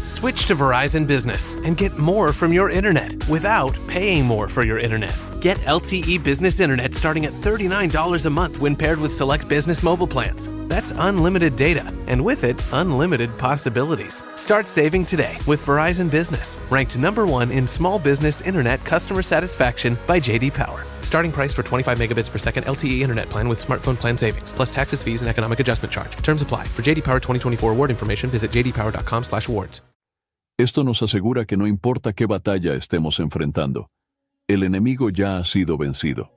Switch to Verizon Business and get more from your internet without paying more for your internet. Get LTE Business Internet starting at $39 a month when paired with select business mobile plans. That's unlimited data, and with it, unlimited possibilities. Start saving today with Verizon Business, ranked #1 in small business internet customer satisfaction by J.D. Power. Starting price for 25 megabits per second LTE internet plan with smartphone plan savings, plus taxes, fees, and economic adjustment charge. Terms apply. For J.D. Power 2024 award information, visit jdpower.com/awards. Esto nos asegura que no importa qué batalla estemos enfrentando, el enemigo ya ha sido vencido.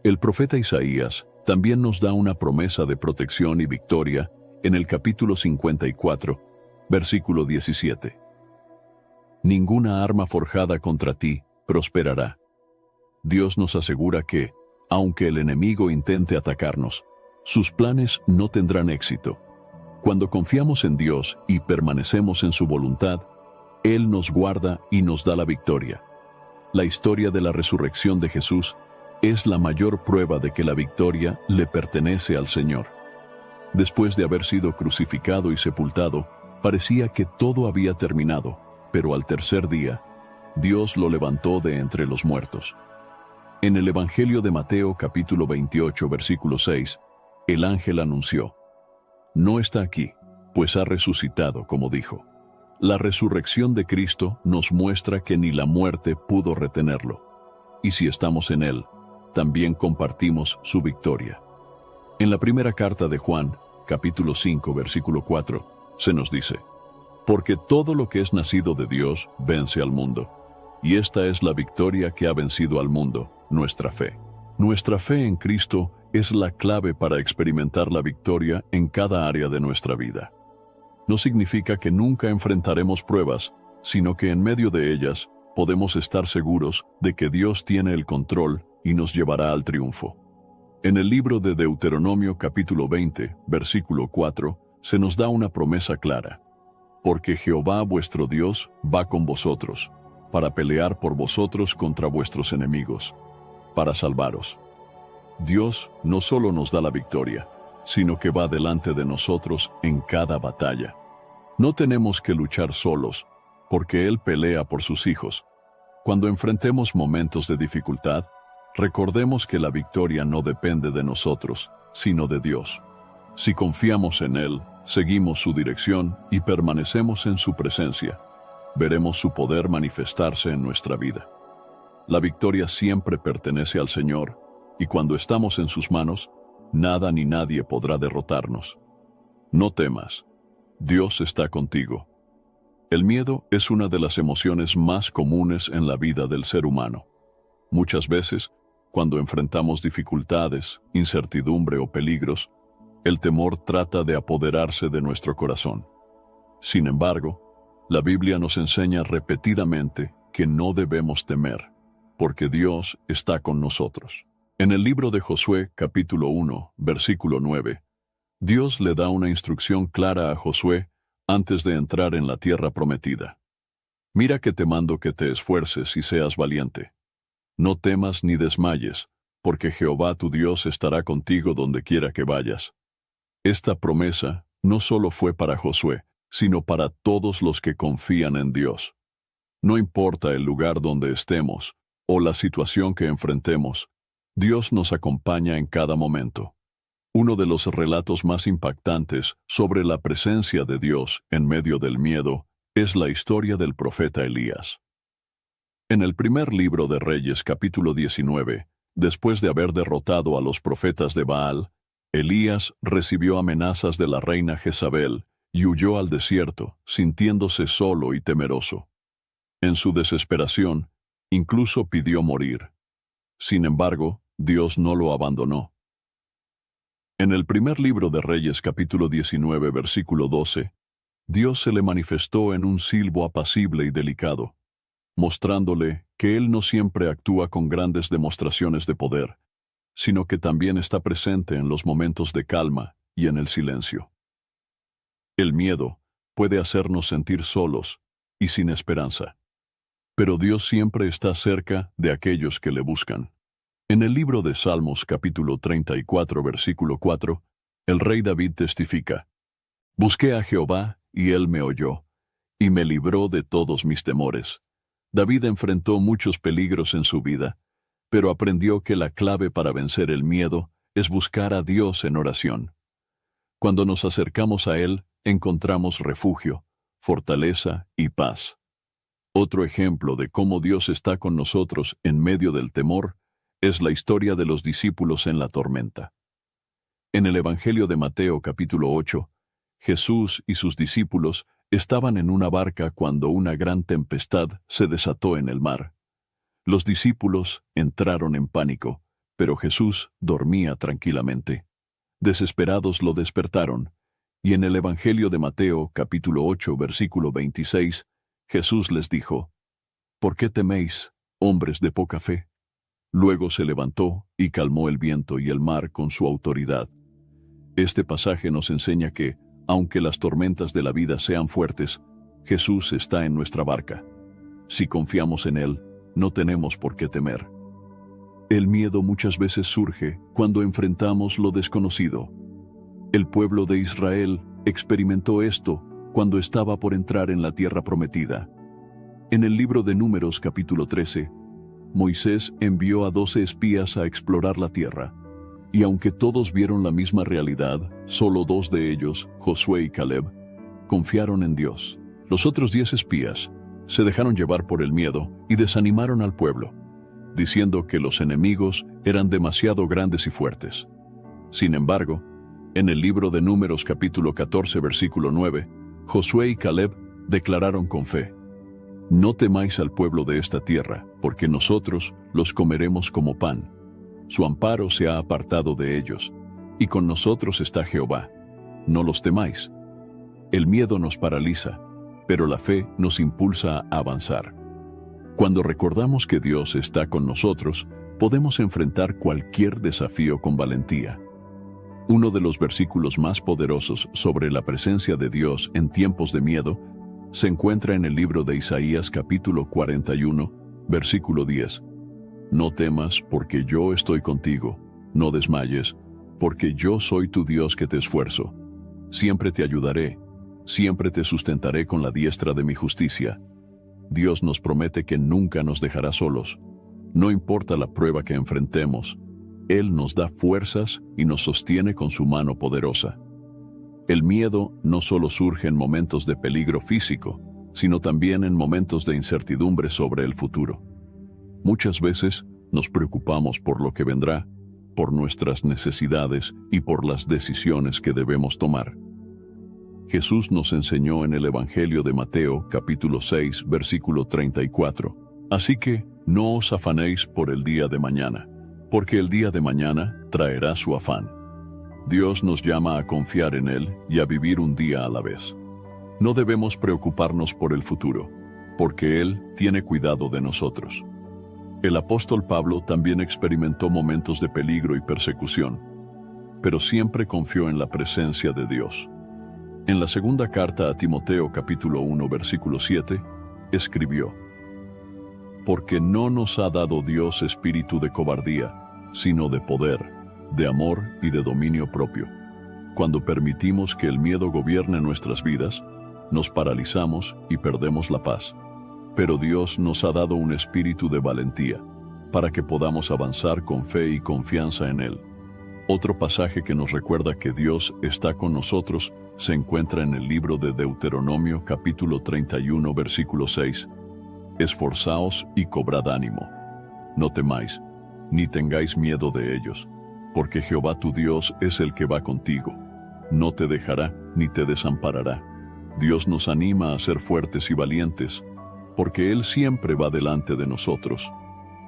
El profeta Isaías también nos da una promesa de protección y victoria en el capítulo 54, versículo 17. Ninguna arma forjada contra ti prosperará. Dios nos asegura que, aunque el enemigo intente atacarnos, sus planes no tendrán éxito. Cuando confiamos en Dios y permanecemos en su voluntad, Él nos guarda y nos da la victoria. La historia de la resurrección de Jesús es la mayor prueba de que la victoria le pertenece al Señor. Después de haber sido crucificado y sepultado, parecía que todo había terminado, pero al tercer día, Dios lo levantó de entre los muertos. En el Evangelio de Mateo capítulo 28, versículo 6, el ángel anunció: no está aquí, pues ha resucitado, como dijo. La resurrección de Cristo nos muestra que ni la muerte pudo retenerlo. Y si estamos en Él, también compartimos su victoria. En la primera carta de Juan, capítulo 5, versículo 4, se nos dice: porque todo lo que es nacido de Dios vence al mundo. Y esta es la victoria que ha vencido al mundo, nuestra fe. Nuestra fe en Cristo es la clave para experimentar la victoria en cada área de nuestra vida. No significa que nunca enfrentaremos pruebas, sino que en medio de ellas podemos estar seguros de que Dios tiene el control y nos llevará al triunfo. En el libro de Deuteronomio capítulo 20, versículo 4, se nos da una promesa clara: porque Jehová vuestro Dios va con vosotros, para pelear por vosotros contra vuestros enemigos, para salvaros. Dios no solo nos da la victoria, sino que va delante de nosotros en cada batalla. No tenemos que luchar solos, porque Él pelea por sus hijos. Cuando enfrentemos momentos de dificultad, recordemos que la victoria no depende de nosotros, sino de Dios. Si confiamos en Él, seguimos su dirección y permanecemos en su presencia, veremos su poder manifestarse en nuestra vida. La victoria siempre pertenece al Señor, y cuando estamos en sus manos, nada ni nadie podrá derrotarnos. No temas, Dios está contigo. El miedo es una de las emociones más comunes en la vida del ser humano. Muchas veces, cuando enfrentamos dificultades, incertidumbre o peligros, el temor trata de apoderarse de nuestro corazón. Sin embargo, la Biblia nos enseña repetidamente que no debemos temer, porque Dios está con nosotros. En el libro de Josué, capítulo 1, versículo 9, Dios le da una instrucción clara a Josué antes de entrar en la tierra prometida. Mira que te mando que te esfuerces y seas valiente. No temas ni desmayes, porque Jehová tu Dios estará contigo donde quiera que vayas. Esta promesa no solo fue para Josué, sino para todos los que confían en Dios. No importa el lugar donde estemos o la situación que enfrentemos, Dios nos acompaña en cada momento. Uno de los relatos más impactantes sobre la presencia de Dios en medio del miedo es la historia del profeta Elías. En el primer libro de Reyes, capítulo 19, después de haber derrotado a los profetas de Baal, Elías recibió amenazas de la reina Jezabel y huyó al desierto, sintiéndose solo y temeroso. En su desesperación, incluso pidió morir. Sin embargo, Dios no lo abandonó. En el primer libro de Reyes, capítulo 19, versículo 12, Dios se le manifestó en un silbo apacible y delicado, mostrándole que Él no siempre actúa con grandes demostraciones de poder, sino que también está presente en los momentos de calma y en el silencio. El miedo puede hacernos sentir solos y sin esperanza, pero Dios siempre está cerca de aquellos que le buscan. En el libro de Salmos, capítulo 34, versículo 4, el rey David testifica: «Busqué a Jehová, y Él me oyó, y me libró de todos mis temores». David enfrentó muchos peligros en su vida, pero aprendió que la clave para vencer el miedo es buscar a Dios en oración. Cuando nos acercamos a Él, encontramos refugio, fortaleza y paz. Otro ejemplo de cómo Dios está con nosotros en medio del temor es la historia de los discípulos en la tormenta. En el Evangelio de Mateo, capítulo 8, Jesús y sus discípulos estaban en una barca cuando una gran tempestad se desató en el mar. Los discípulos entraron en pánico, pero Jesús dormía tranquilamente. Desesperados lo despertaron, y en el Evangelio de Mateo, capítulo 8, versículo 26, Jesús les dijo: «¿Por qué teméis, hombres de poca fe?». Luego se levantó y calmó el viento y el mar con su autoridad. Este pasaje nos enseña que, aunque las tormentas de la vida sean fuertes, Jesús está en nuestra barca. Si confiamos en Él, no tenemos por qué temer. El miedo muchas veces surge cuando enfrentamos lo desconocido. El pueblo de Israel experimentó esto cuando estaba por entrar en la tierra prometida. En el libro de Números, capítulo 13, Moisés envió a 12 espías a explorar la tierra. Y aunque todos vieron la misma realidad, solo 2 de ellos, Josué y Caleb, confiaron en Dios. Los otros 10 espías se dejaron llevar por el miedo y desanimaron al pueblo, diciendo que los enemigos eran demasiado grandes y fuertes. Sin embargo, en el libro de Números capítulo 14, versículo 9, Josué y Caleb declararon con fe: «No temáis al pueblo de esta tierra, porque nosotros los comeremos como pan. Su amparo se ha apartado de ellos, y con nosotros está Jehová. No los temáis». El miedo nos paraliza, pero la fe nos impulsa a avanzar. Cuando recordamos que Dios está con nosotros, podemos enfrentar cualquier desafío con valentía. Uno de los versículos más poderosos sobre la presencia de Dios en tiempos de miedo se encuentra en el libro de Isaías capítulo 41, versículo 10. «No temas, porque yo estoy contigo. No desmayes, porque yo soy tu Dios que te esfuerzo. Siempre te ayudaré, siempre te sustentaré con la diestra de mi justicia». Dios nos promete que nunca nos dejará solos. No importa la prueba que enfrentemos, Él nos da fuerzas y nos sostiene con su mano poderosa. El miedo no solo surge en momentos de peligro físico, sino también en momentos de incertidumbre sobre el futuro. Muchas veces nos preocupamos por lo que vendrá, por nuestras necesidades y por las decisiones que debemos tomar. Jesús nos enseñó en el Evangelio de Mateo, capítulo 6, versículo 34. Así que no os afanéis por el día de mañana, porque el día de mañana traerá su afán. Dios nos llama a confiar en Él y a vivir un día a la vez. No debemos preocuparnos por el futuro, porque Él tiene cuidado de nosotros. El apóstol Pablo también experimentó momentos de peligro y persecución, pero siempre confió en la presencia de Dios. En la segunda carta a Timoteo capítulo 1 versículo 7, escribió: Porque no nos ha dado Dios espíritu de cobardía, sino de poder, de amor y de dominio propio. Cuando permitimos que el miedo gobierne nuestras vidas, nos paralizamos y perdemos la paz. Pero Dios nos ha dado un espíritu de valentía, para que podamos avanzar con fe y confianza en Él. Otro pasaje que nos recuerda que Dios está con nosotros se encuentra en el libro de Deuteronomio capítulo 31 versículo 6. Esforzaos y cobrad ánimo. No temáis, ni tengáis miedo de ellos, porque Jehová tu Dios es el que va contigo. No te dejará ni te desamparará. Dios nos anima a ser fuertes y valientes, porque Él siempre va delante de nosotros.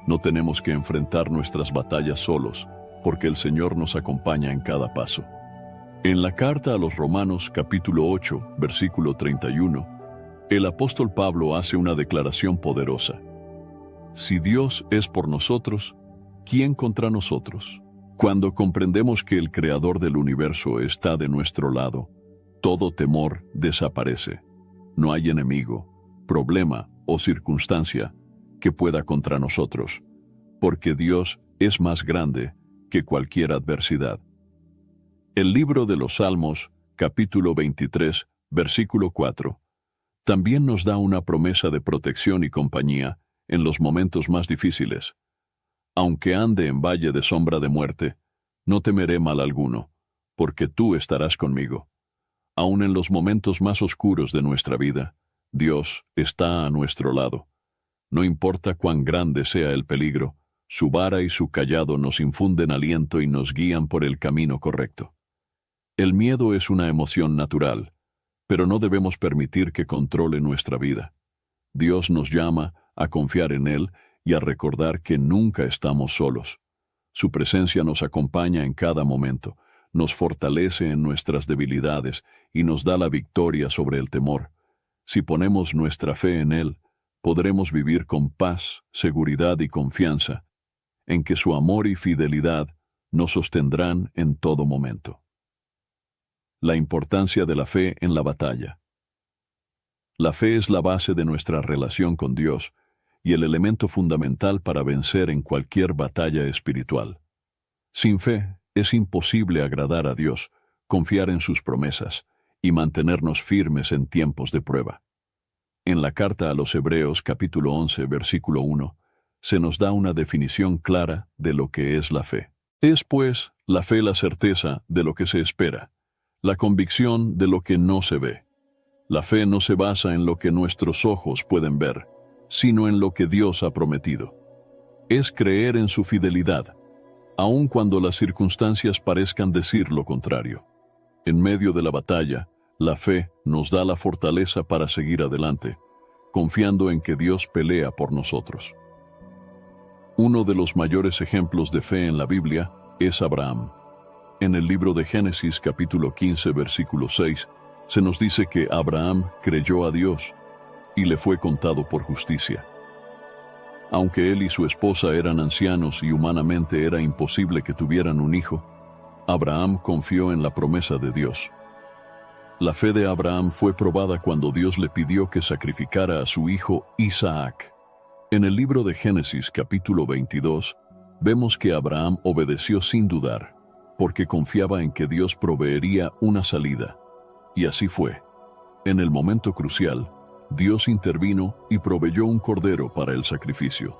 No tenemos que enfrentar nuestras batallas solos, porque el Señor nos acompaña en cada paso. En la carta a los Romanos capítulo 8, versículo 31, el apóstol Pablo hace una declaración poderosa. Si Dios es por nosotros, ¿quién contra nosotros? Cuando comprendemos que el Creador del universo está de nuestro lado, todo temor desaparece. No hay enemigo, problema o circunstancia que pueda contra nosotros, porque Dios es más grande que cualquier adversidad. El libro de los Salmos, capítulo 23, versículo 4, también nos da una promesa de protección y compañía en los momentos más difíciles. Aunque ande en valle de sombra de muerte, no temeré mal alguno, porque tú estarás conmigo. Aun en los momentos más oscuros de nuestra vida, Dios está a nuestro lado. No importa cuán grande sea el peligro, su vara y su cayado nos infunden aliento y nos guían por el camino correcto. El miedo es una emoción natural, pero no debemos permitir que controle nuestra vida. Dios nos llama a confiar en Él y a recordar que nunca estamos solos. Su presencia nos acompaña en cada momento, nos fortalece en nuestras debilidades y nos da la victoria sobre el temor. Si ponemos nuestra fe en Él, podremos vivir con paz, seguridad y confianza, en que su amor y fidelidad nos sostendrán en todo momento. La importancia de la fe en la batalla. La fe es la base de nuestra relación con Dios y el elemento fundamental para vencer en cualquier batalla espiritual. Sin fe, es imposible agradar a Dios, confiar en sus promesas y mantenernos firmes en tiempos de prueba. En la carta a los Hebreos, capítulo 11, versículo 1, se nos da una definición clara de lo que es la fe. Es, pues, la fe la certeza de lo que se espera, la convicción de lo que no se ve. La fe no se basa en lo que nuestros ojos pueden ver, sino en lo que Dios ha prometido. Es creer en su fidelidad, aun cuando las circunstancias parezcan decir lo contrario. En medio de la batalla, la fe nos da la fortaleza para seguir adelante, confiando en que Dios pelea por nosotros. Uno de los mayores ejemplos de fe en la Biblia es Abraham. En el libro de Génesis capítulo 15 versículo 6, se nos dice que Abraham creyó a Dios y le fue contado por justicia. Aunque él y su esposa eran ancianos y humanamente era imposible que tuvieran un hijo, Abraham confió en la promesa de Dios. La fe de Abraham fue probada cuando Dios le pidió que sacrificara a su hijo Isaac. En el libro de Génesis capítulo 22, vemos que Abraham obedeció sin dudar, porque confiaba en que Dios proveería una salida. Y así fue. En el momento crucial, Dios intervino y proveyó un cordero para el sacrificio.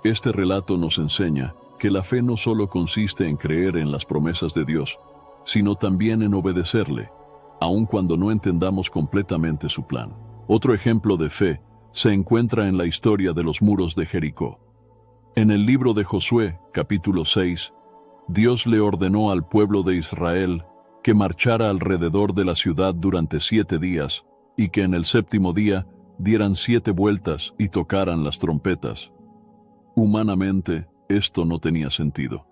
Este relato nos enseña que la fe no solo consiste en creer en las promesas de Dios, sino también en obedecerle, aun cuando no entendamos completamente su plan. Otro ejemplo de fe se encuentra en la historia de los muros de Jericó. En el libro de Josué, capítulo 6, Dios le ordenó al pueblo de Israel que marchara alrededor de la ciudad durante 7 días, y que en el 7º día dieran 7 vueltas y tocaran las trompetas. Humanamente, esto no tenía sentido.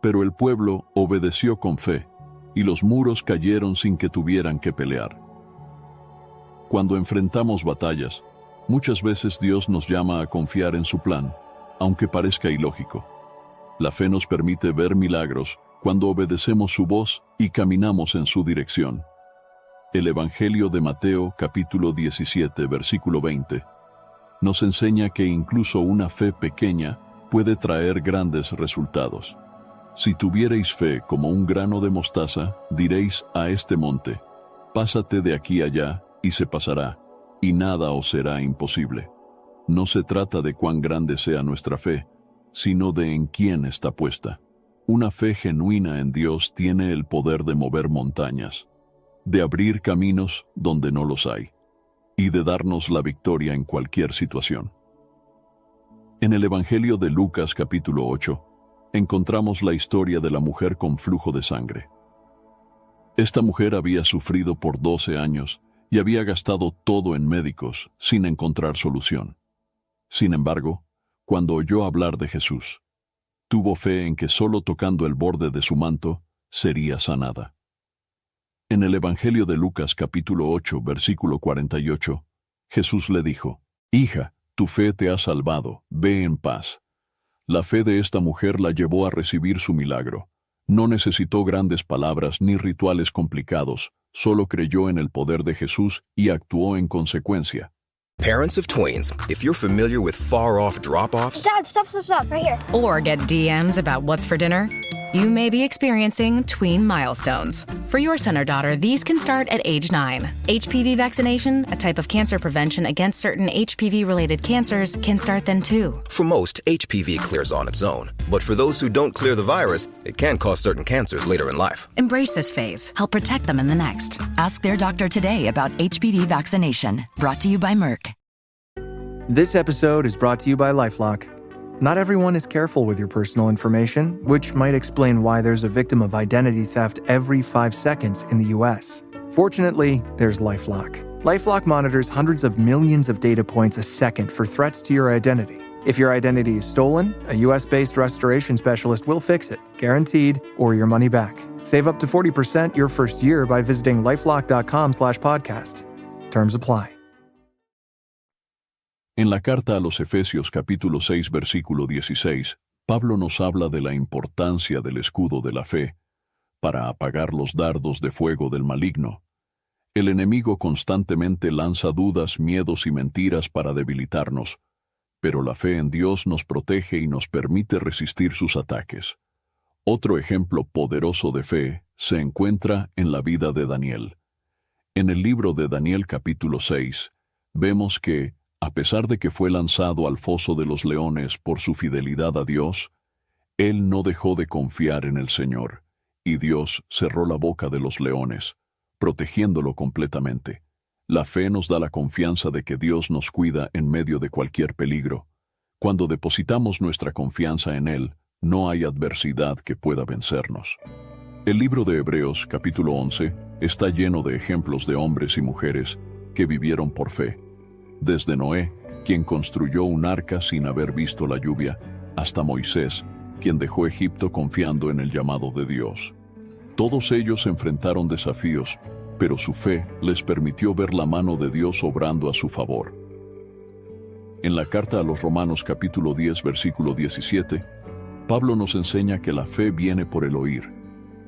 Pero el pueblo obedeció con fe, y los muros cayeron sin que tuvieran que pelear. Cuando enfrentamos batallas, muchas veces Dios nos llama a confiar en su plan, aunque parezca ilógico. La fe nos permite ver milagros cuando obedecemos su voz y caminamos en su dirección. El Evangelio de Mateo, capítulo 17, versículo 20, nos enseña que incluso una fe pequeña puede traer grandes resultados. Si tuvierais fe como un grano de mostaza, diréis a este monte, pásate de aquí allá, y se pasará, y nada os será imposible. No se trata de cuán grande sea nuestra fe, sino de en quién está puesta. Una fe genuina en Dios tiene el poder de mover montañas, de abrir caminos donde no los hay, y de darnos la victoria en cualquier situación. En el Evangelio de Lucas capítulo 8, encontramos la historia de la mujer con flujo de sangre. Esta mujer había sufrido por 12 años y había gastado todo en médicos sin encontrar solución. Sin embargo, cuando oyó hablar de Jesús, tuvo fe en que solo tocando el borde de su manto sería sanada. En el Evangelio de Lucas capítulo 8, versículo 48, Jesús le dijo, «Hija, tu fe te ha salvado, ve en paz». La fe de esta mujer la llevó a recibir su milagro. No necesitó grandes palabras ni rituales complicados, solo creyó en el poder de Jesús y actuó en consecuencia. Parents of twins, if you're familiar with far-off drop-offs... Dad, stop, right here. Or get DMs about what's for dinner, you may be experiencing tween milestones. For your son or daughter, these can start at age 9. HPV vaccination, a type of cancer prevention against certain HPV-related cancers, can start then too. For most, HPV clears on its own. But for those who don't clear the virus, it can cause certain cancers later in life. Embrace this phase. Help protect them in the next. Ask their doctor today about HPV vaccination. Brought to you by Merck. This episode is brought to you by LifeLock. Not everyone is careful with your personal information, which might explain why there's a victim of identity theft every 5 seconds in the US. Fortunately, there's LifeLock. LifeLock monitors hundreds of millions of data points a second for threats to your identity. If your identity is stolen, a US-based restoration specialist will fix it, guaranteed, or your money back. Save up to 40% your first year by visiting lifelock.com/podcast. Terms apply. En la carta a los Efesios capítulo 6 versículo 16, Pablo nos habla de la importancia del escudo de la fe para apagar los dardos de fuego del maligno. El enemigo constantemente lanza dudas, miedos y mentiras para debilitarnos, pero la fe en Dios nos protege y nos permite resistir sus ataques. Otro ejemplo poderoso de fe se encuentra en la vida de Daniel. En el libro de Daniel capítulo 6, vemos que, a pesar de que fue lanzado al foso de los leones por su fidelidad a Dios, él no dejó de confiar en el Señor, y Dios cerró la boca de los leones, protegiéndolo completamente. La fe nos da la confianza de que Dios nos cuida en medio de cualquier peligro. Cuando depositamos nuestra confianza en Él, no hay adversidad que pueda vencernos. El libro de Hebreos, capítulo 11, está lleno de ejemplos de hombres y mujeres que vivieron por fe. Desde Noé, quien construyó un arca sin haber visto la lluvia, hasta Moisés, quien dejó Egipto confiando en el llamado de Dios. Todos ellos enfrentaron desafíos, pero su fe les permitió ver la mano de Dios obrando a su favor. En la carta a los Romanos capítulo 10 versículo 17, Pablo nos enseña que la fe viene por el oír,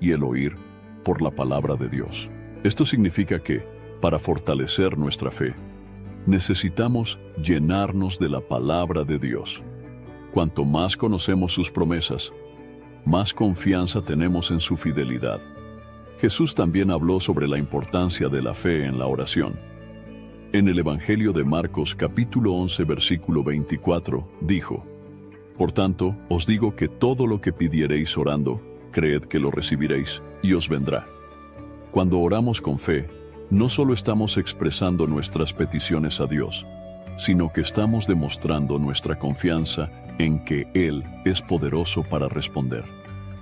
y el oír por la palabra de Dios. Esto significa que, para fortalecer nuestra fe, necesitamos llenarnos de la palabra de Dios. Cuanto más conocemos sus promesas, más confianza tenemos en su fidelidad. Jesús también habló sobre la importancia de la fe en la oración. En el Evangelio de Marcos capítulo 11 versículo 24 dijo: Por tanto, os digo que todo lo que pidiereis orando, creed que lo recibiréis, y os vendrá. Cuando oramos con fe, no solo estamos expresando nuestras peticiones a Dios, sino que estamos demostrando nuestra confianza en que Él es poderoso para responder.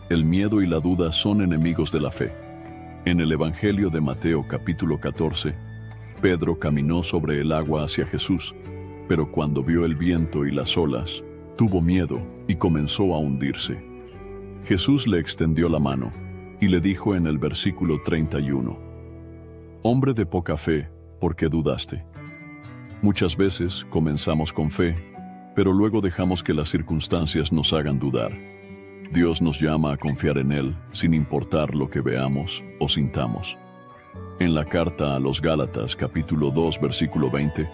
El miedo y la duda son enemigos de la fe. En el Evangelio de Mateo capítulo 14, Pedro caminó sobre el agua hacia Jesús, pero cuando vio el viento y las olas, tuvo miedo y comenzó a hundirse. Jesús le extendió la mano y le dijo en el versículo 31, «Hombre de poca fe, ¿por qué dudaste?». Muchas veces comenzamos con fe, pero luego dejamos que las circunstancias nos hagan dudar. Dios nos llama a confiar en Él sin importar lo que veamos o sintamos. En la carta a los Gálatas capítulo 2 versículo 20,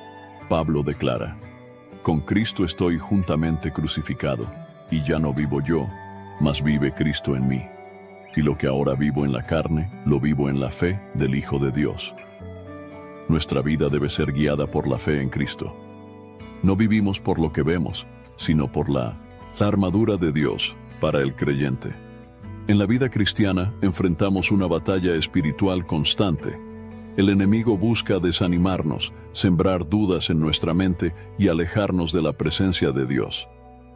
Pablo declara, «Con Cristo estoy juntamente crucificado, y ya no vivo yo, mas vive Cristo en mí. Y lo que ahora vivo en la carne, lo vivo en la fe del Hijo de Dios». Nuestra vida debe ser guiada por la fe en Cristo. No vivimos por lo que vemos, sino por la armadura de Dios para el creyente. En la vida cristiana enfrentamos una batalla espiritual constante. El enemigo busca desanimarnos, sembrar dudas en nuestra mente y alejarnos de la presencia de Dios.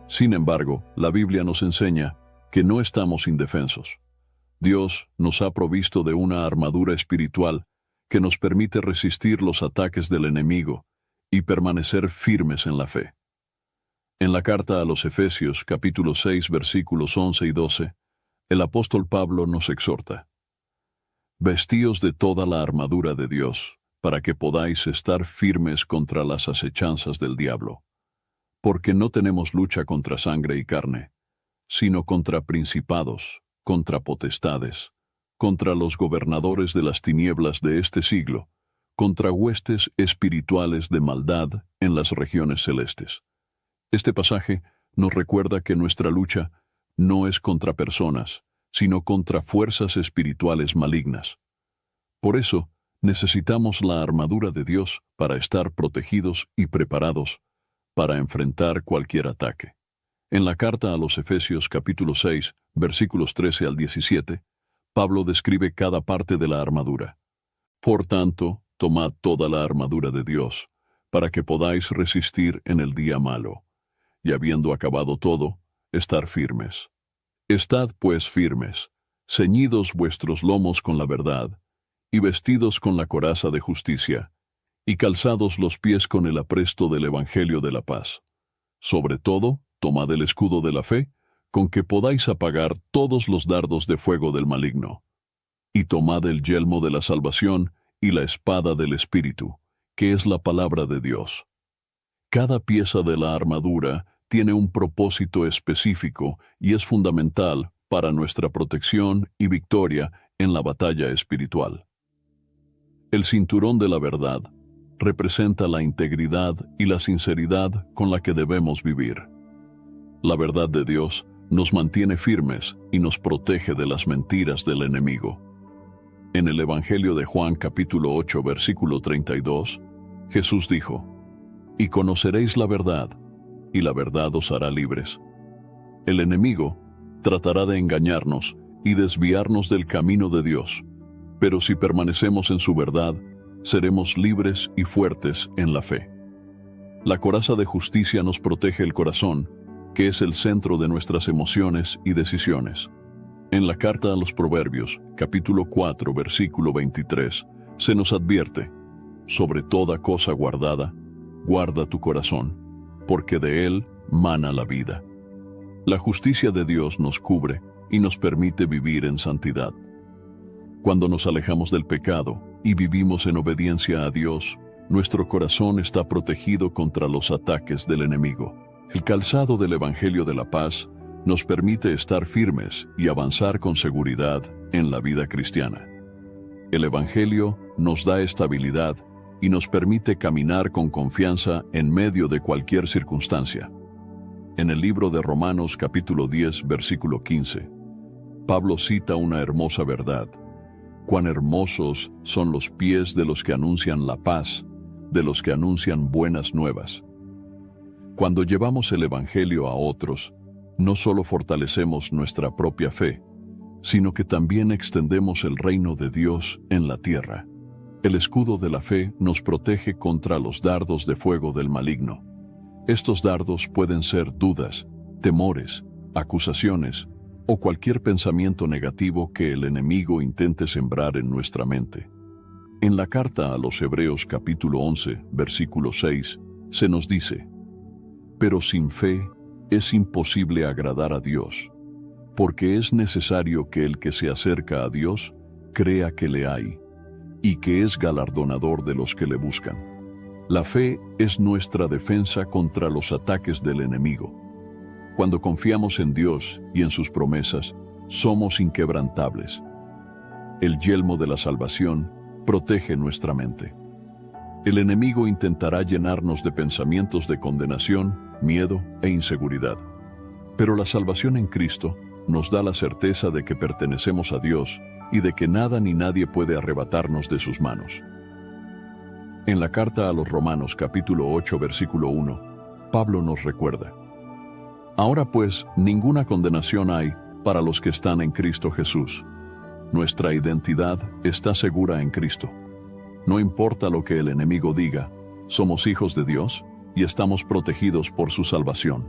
Sin embargo, la Biblia nos enseña que no estamos indefensos. Dios nos ha provisto de una armadura espiritual que nos permite resistir los ataques del enemigo y permanecer firmes en la fe. En la carta a los Efesios, capítulo 6, versículos 11 y 12, el apóstol Pablo nos exhorta: «Vestíos de toda la armadura de Dios, para que podáis estar firmes contra las acechanzas del diablo. Porque no tenemos lucha contra sangre y carne, sino contra principados, contra potestades, contra los gobernadores de las tinieblas de este siglo, contra huestes espirituales de maldad en las regiones celestes». Este pasaje nos recuerda que nuestra lucha no es contra personas, sino contra fuerzas espirituales malignas. Por eso, necesitamos la armadura de Dios para estar protegidos y preparados para enfrentar cualquier ataque. En la carta a los Efesios capítulo 6, versículos 13 al 17, Pablo describe cada parte de la armadura. «Por tanto, tomad toda la armadura de Dios, para que podáis resistir en el día malo, y habiendo acabado todo, estar firmes. Estad pues firmes, ceñidos vuestros lomos con la verdad, y vestidos con la coraza de justicia, y calzados los pies con el apresto del Evangelio de la paz. Sobre todo, tomad el escudo de la fe, con que podáis apagar todos los dardos de fuego del maligno. Y tomad el yelmo de la salvación y la espada del Espíritu, que es la palabra de Dios». Cada pieza de la armadura tiene un propósito específico y es fundamental para nuestra protección y victoria en la batalla espiritual. El cinturón de la verdad representa la integridad y la sinceridad con la que debemos vivir. La verdad de Dios nos mantiene firmes y nos protege de las mentiras del enemigo. En el Evangelio de Juan capítulo 8 versículo 32, Jesús dijo: «Y conoceréis la verdad, y la verdad os hará libres». El enemigo tratará de engañarnos y desviarnos del camino de Dios, pero si permanecemos en su verdad, seremos libres y fuertes en la fe. La coraza de justicia nos protege el corazón, que es el centro de nuestras emociones y decisiones. En la carta a los Proverbios, capítulo 4, versículo 23, se nos advierte: «Sobre toda cosa guardada, guarda tu corazón, porque de él mana la vida». La justicia de Dios nos cubre y nos permite vivir en santidad. Cuando nos alejamos del pecado y vivimos en obediencia a Dios, nuestro corazón está protegido contra los ataques del enemigo. El calzado del Evangelio de la Paz nos permite estar firmes y avanzar con seguridad en la vida cristiana. El Evangelio nos da estabilidad y nos permite caminar con confianza en medio de cualquier circunstancia. En el libro de Romanos capítulo 10, versículo 15, Pablo cita una hermosa verdad: «Cuán hermosos son los pies de los que anuncian la paz, de los que anuncian buenas nuevas». Cuando llevamos el Evangelio a otros, no solo fortalecemos nuestra propia fe, sino que también extendemos el reino de Dios en la tierra. El escudo de la fe nos protege contra los dardos de fuego del maligno. Estos dardos pueden ser dudas, temores, acusaciones o cualquier pensamiento negativo que el enemigo intente sembrar en nuestra mente. En la carta a los Hebreos capítulo 11, versículo 6, se nos dice: pero sin fe es imposible agradar a Dios, porque es necesario que el que se acerca a Dios crea que le hay, y que es galardonador de los que le buscan. La fe es nuestra defensa contra los ataques del enemigo. Cuando confiamos en Dios y en sus promesas, somos inquebrantables. El yelmo de la salvación protege nuestra mente. El enemigo intentará llenarnos de pensamientos de condenación, miedo e inseguridad. Pero la salvación en Cristo nos da la certeza de que pertenecemos a Dios y de que nada ni nadie puede arrebatarnos de sus manos. En la carta a los Romanos capítulo 8 versículo 1, Pablo nos recuerda: ahora pues, ninguna condenación hay para los que están en Cristo Jesús. Nuestra identidad está segura en Cristo. No importa lo que el enemigo diga, somos hijos de Dios y estamos protegidos por su salvación.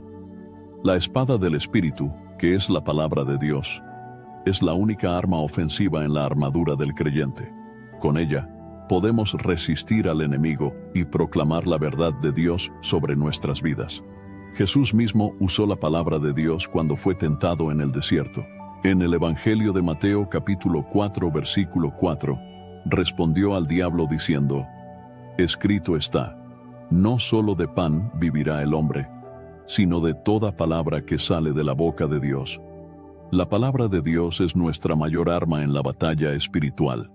La espada del Espíritu, que es la palabra de Dios, es la única arma ofensiva en la armadura del creyente. Con ella, podemos resistir al enemigo y proclamar la verdad de Dios sobre nuestras vidas. Jesús mismo usó la palabra de Dios cuando fue tentado en el desierto. En el Evangelio de Mateo capítulo 4 versículo 4, respondió al diablo diciendo: escrito está, no solo de pan vivirá el hombre, sino de toda palabra que sale de la boca de Dios. La palabra de Dios es nuestra mayor arma en la batalla espiritual.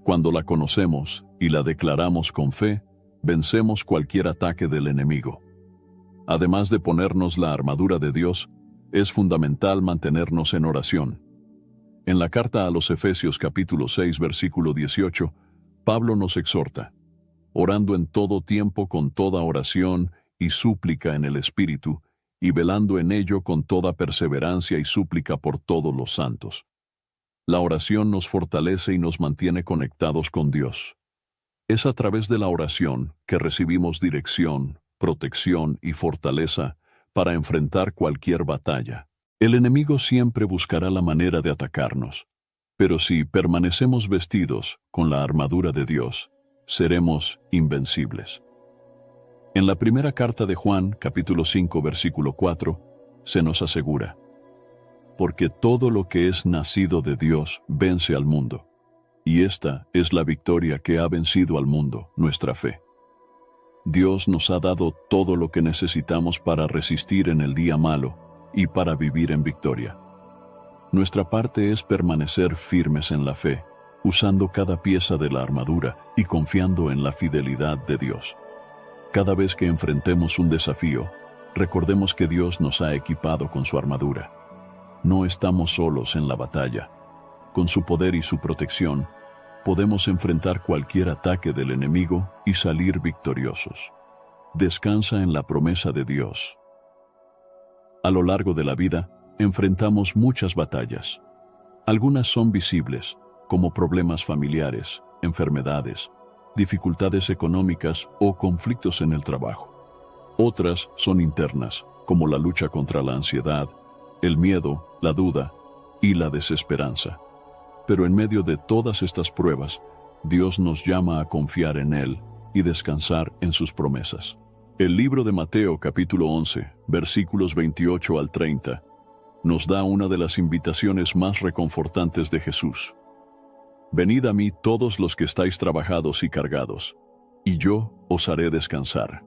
Cuando la conocemos y la declaramos con fe, vencemos cualquier ataque del enemigo. Además de ponernos la armadura de Dios, es fundamental mantenernos en oración. En la carta a los Efesios capítulo 6 versículo 18, Pablo nos exhorta: orando en todo tiempo con toda oración y súplica en el Espíritu, y velando en ello con toda perseverancia y súplica por todos los santos. La oración nos fortalece y nos mantiene conectados con Dios. Es a través de la oración que recibimos dirección, protección y fortaleza para enfrentar cualquier batalla. El enemigo siempre buscará la manera de atacarnos, pero si permanecemos vestidos con la armadura de Dios, seremos invencibles. En la primera carta de Juan, capítulo 5, versículo 4, se nos asegura: porque todo lo que es nacido de Dios vence al mundo, y esta es la victoria que ha vencido al mundo, nuestra fe. Dios nos ha dado todo lo que necesitamos para resistir en el día malo y para vivir en victoria. Nuestra parte es permanecer firmes en la fe, usando cada pieza de la armadura y confiando en la fidelidad de Dios. Cada vez que enfrentemos un desafío, recordemos que Dios nos ha equipado con su armadura. No estamos solos en la batalla. Con su poder y su protección, podemos enfrentar cualquier ataque del enemigo y salir victoriosos. Descansa en la promesa de Dios. A lo largo de la vida, enfrentamos muchas batallas. Algunas son visibles, como problemas familiares, enfermedades, dificultades económicas o conflictos en el trabajo. Otras son internas, como la lucha contra la ansiedad, el miedo, la duda y la desesperanza. Pero en medio de todas estas pruebas, Dios nos llama a confiar en Él y descansar en sus promesas. El libro de Mateo capítulo 11, versículos 28 al 30, nos da una de las invitaciones más reconfortantes de Jesús. Venid a mí todos los que estáis trabajados y cargados, y yo os haré descansar.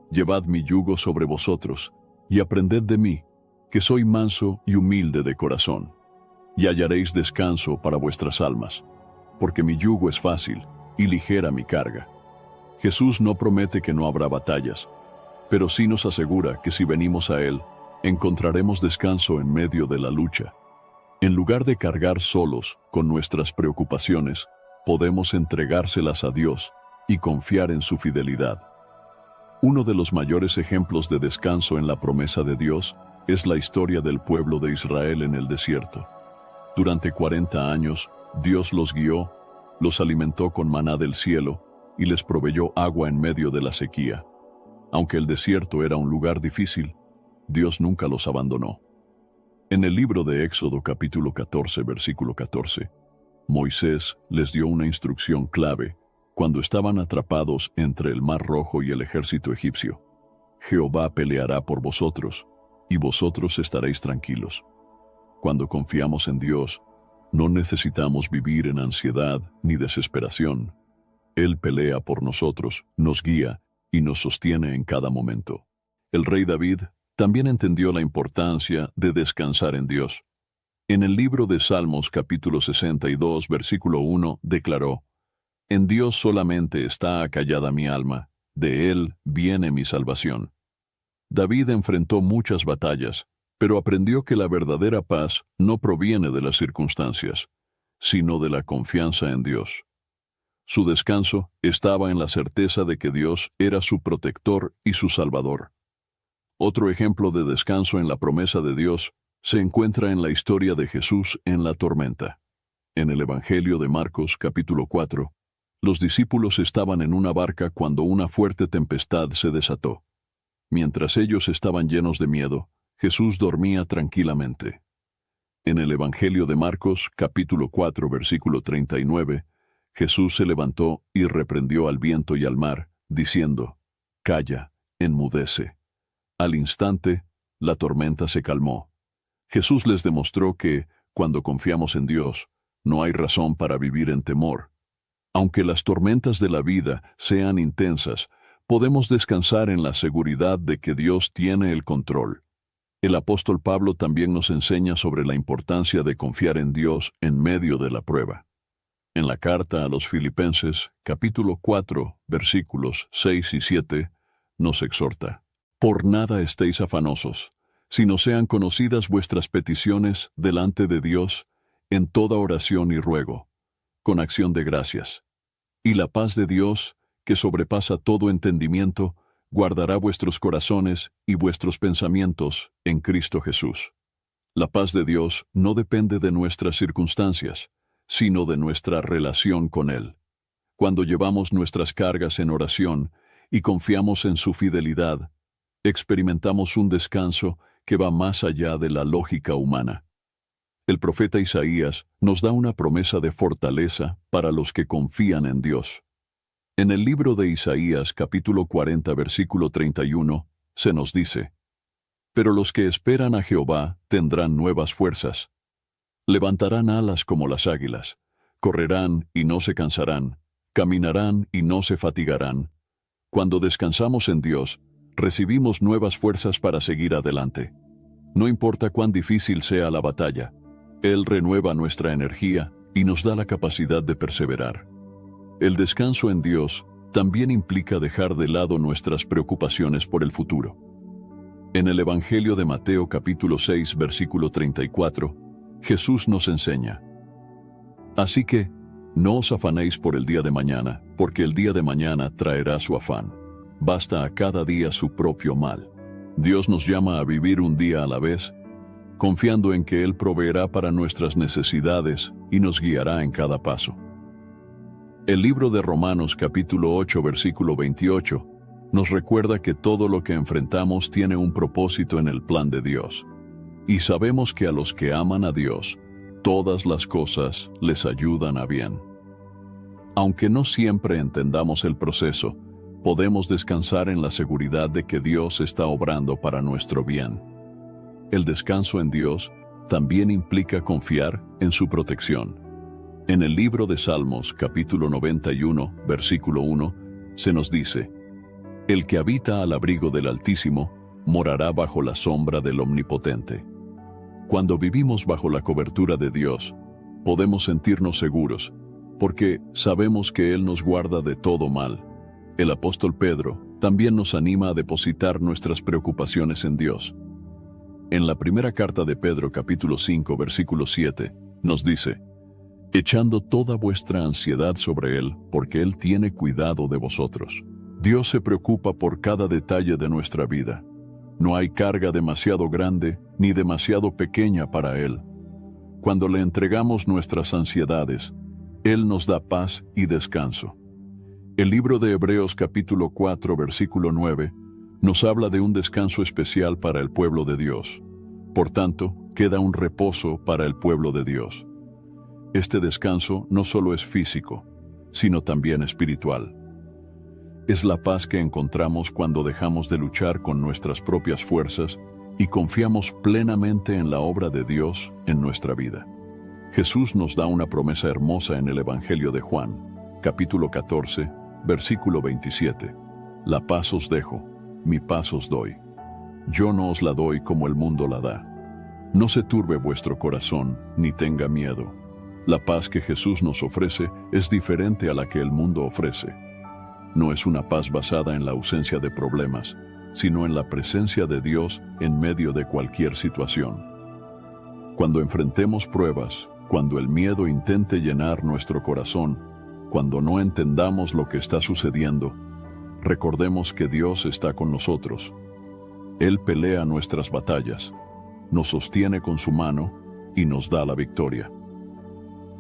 Llevad mi yugo sobre vosotros, y aprended de mí, que soy manso y humilde de corazón, y hallaréis descanso para vuestras almas, porque mi yugo es fácil y ligera mi carga. Jesús no promete que no habrá batallas, pero sí nos asegura que si venimos a Él, encontraremos descanso en medio de la lucha. En lugar de cargar solos con nuestras preocupaciones, podemos entregárselas a Dios y confiar en su fidelidad. Uno de los mayores ejemplos de descanso en la promesa de Dios es la historia del pueblo de Israel en el desierto. Durante 40 años, Dios los guió, los alimentó con maná del cielo y les proveyó agua en medio de la sequía. Aunque el desierto era un lugar difícil, Dios nunca los abandonó. En En el libro de Éxodo capítulo 14, versículo 14, Moisés les dio una instrucción clave cuando estaban atrapados entre el Mar Rojo y el ejército egipcio. Jehová peleará por vosotros, y vosotros estaréis tranquilos. Cuando confiamos en Dios, no necesitamos vivir en ansiedad ni desesperación. Él pelea por nosotros, nos guía y nos sostiene en cada momento. El rey David también entendió la importancia de descansar en Dios. En el libro de Salmos capítulo 62, versículo 1, declaró: En Dios solamente está acallada mi alma, de Él viene mi salvación. David enfrentó muchas batallas, pero aprendió que la verdadera paz no proviene de las circunstancias, sino de la confianza en Dios. Su descanso estaba en la certeza de que Dios era su protector y su salvador. Otro ejemplo de descanso en la promesa de Dios se encuentra en la historia de Jesús en la tormenta. En el Evangelio de Marcos, capítulo 4, los discípulos estaban en una barca cuando una fuerte tempestad se desató. Mientras ellos estaban llenos de miedo, Jesús dormía tranquilamente. En el Evangelio de Marcos, capítulo 4, versículo 39, Jesús se levantó y reprendió al viento y al mar, diciendo: Calla, enmudece. Al instante, la tormenta se calmó. Jesús les demostró que, cuando confiamos en Dios, no hay razón para vivir en temor. Aunque las tormentas de la vida sean intensas, podemos descansar en la seguridad de que Dios tiene el control. El apóstol Pablo también nos enseña sobre la importancia de confiar en Dios en medio de la prueba. En la carta a los Filipenses, capítulo 4, versículos 6 y 7, nos exhorta: Por nada estéis afanosos, sino sean conocidas vuestras peticiones delante de Dios en toda oración y ruego, con acción de gracias. Y la paz de Dios, que sobrepasa todo entendimiento, guardará vuestros corazones y vuestros pensamientos en Cristo Jesús. La paz de Dios no depende de nuestras circunstancias, sino de nuestra relación con Él. Cuando llevamos nuestras cargas en oración y confiamos en su fidelidad, experimentamos un descanso que va más allá de la lógica humana. El profeta Isaías nos da una promesa de fortaleza para los que confían en Dios. En el libro de Isaías, capítulo 40, versículo 31, se nos dice: Pero los que esperan a Jehová tendrán nuevas fuerzas. Levantarán alas como las águilas, correrán y no se cansarán, caminarán y no se fatigarán. Cuando descansamos en Dios, recibimos nuevas fuerzas para seguir adelante. No importa cuán difícil sea la batalla, Él renueva nuestra energía y nos da la capacidad de perseverar. El descanso en Dios también implica dejar de lado nuestras preocupaciones por el futuro. En el Evangelio de Mateo capítulo 6, versículo 34, Jesús nos enseña: Así que, no os afanéis por el día de mañana, porque el día de mañana traerá su afán. Basta a cada día su propio mal. Dios nos llama a vivir un día a la vez, confiando en que Él proveerá para nuestras necesidades y nos guiará en cada paso. El libro de Romanos capítulo 8, versículo 28, nos recuerda que todo lo que enfrentamos tiene un propósito en el plan de Dios. Y sabemos que a los que aman a Dios, todas las cosas les ayudan a bien. Aunque no siempre entendamos el proceso, podemos descansar en la seguridad de que Dios está obrando para nuestro bien. El descanso en Dios también implica confiar en su protección. En el libro de Salmos, capítulo 91, versículo 1, se nos dice: El que habita al abrigo del Altísimo morará bajo la sombra del Omnipotente. Cuando vivimos bajo la cobertura de Dios, podemos sentirnos seguros, porque sabemos que Él nos guarda de todo mal. El apóstol Pedro también nos anima a depositar nuestras preocupaciones en Dios. En la primera carta de Pedro, capítulo 5, versículo 7, nos dice: Echando toda vuestra ansiedad sobre Él, porque Él tiene cuidado de vosotros. Dios se preocupa por cada detalle de nuestra vida. No hay carga demasiado grande ni demasiado pequeña para Él. Cuando le entregamos nuestras ansiedades, Él nos da paz y descanso. El libro de Hebreos capítulo 4, versículo 9, nos habla de un descanso especial para el pueblo de Dios. Por tanto, queda un reposo para el pueblo de Dios. Este descanso no solo es físico, sino también espiritual. Es la paz que encontramos cuando dejamos de luchar con nuestras propias fuerzas y confiamos plenamente en la obra de Dios en nuestra vida. Jesús nos da una promesa hermosa en el Evangelio de Juan, capítulo 14, versículo 27. La paz os dejo, mi paz os doy. Yo no os la doy como el mundo la da. No se turbe vuestro corazón, ni tenga miedo. La paz que Jesús nos ofrece es diferente a la que el mundo ofrece. No es una paz basada en la ausencia de problemas, sino en la presencia de Dios en medio de cualquier situación. Cuando enfrentemos pruebas, cuando el miedo intente llenar nuestro corazón, cuando no entendamos lo que está sucediendo, recordemos que Dios está con nosotros. Él pelea nuestras batallas, nos sostiene con su mano y nos da la victoria.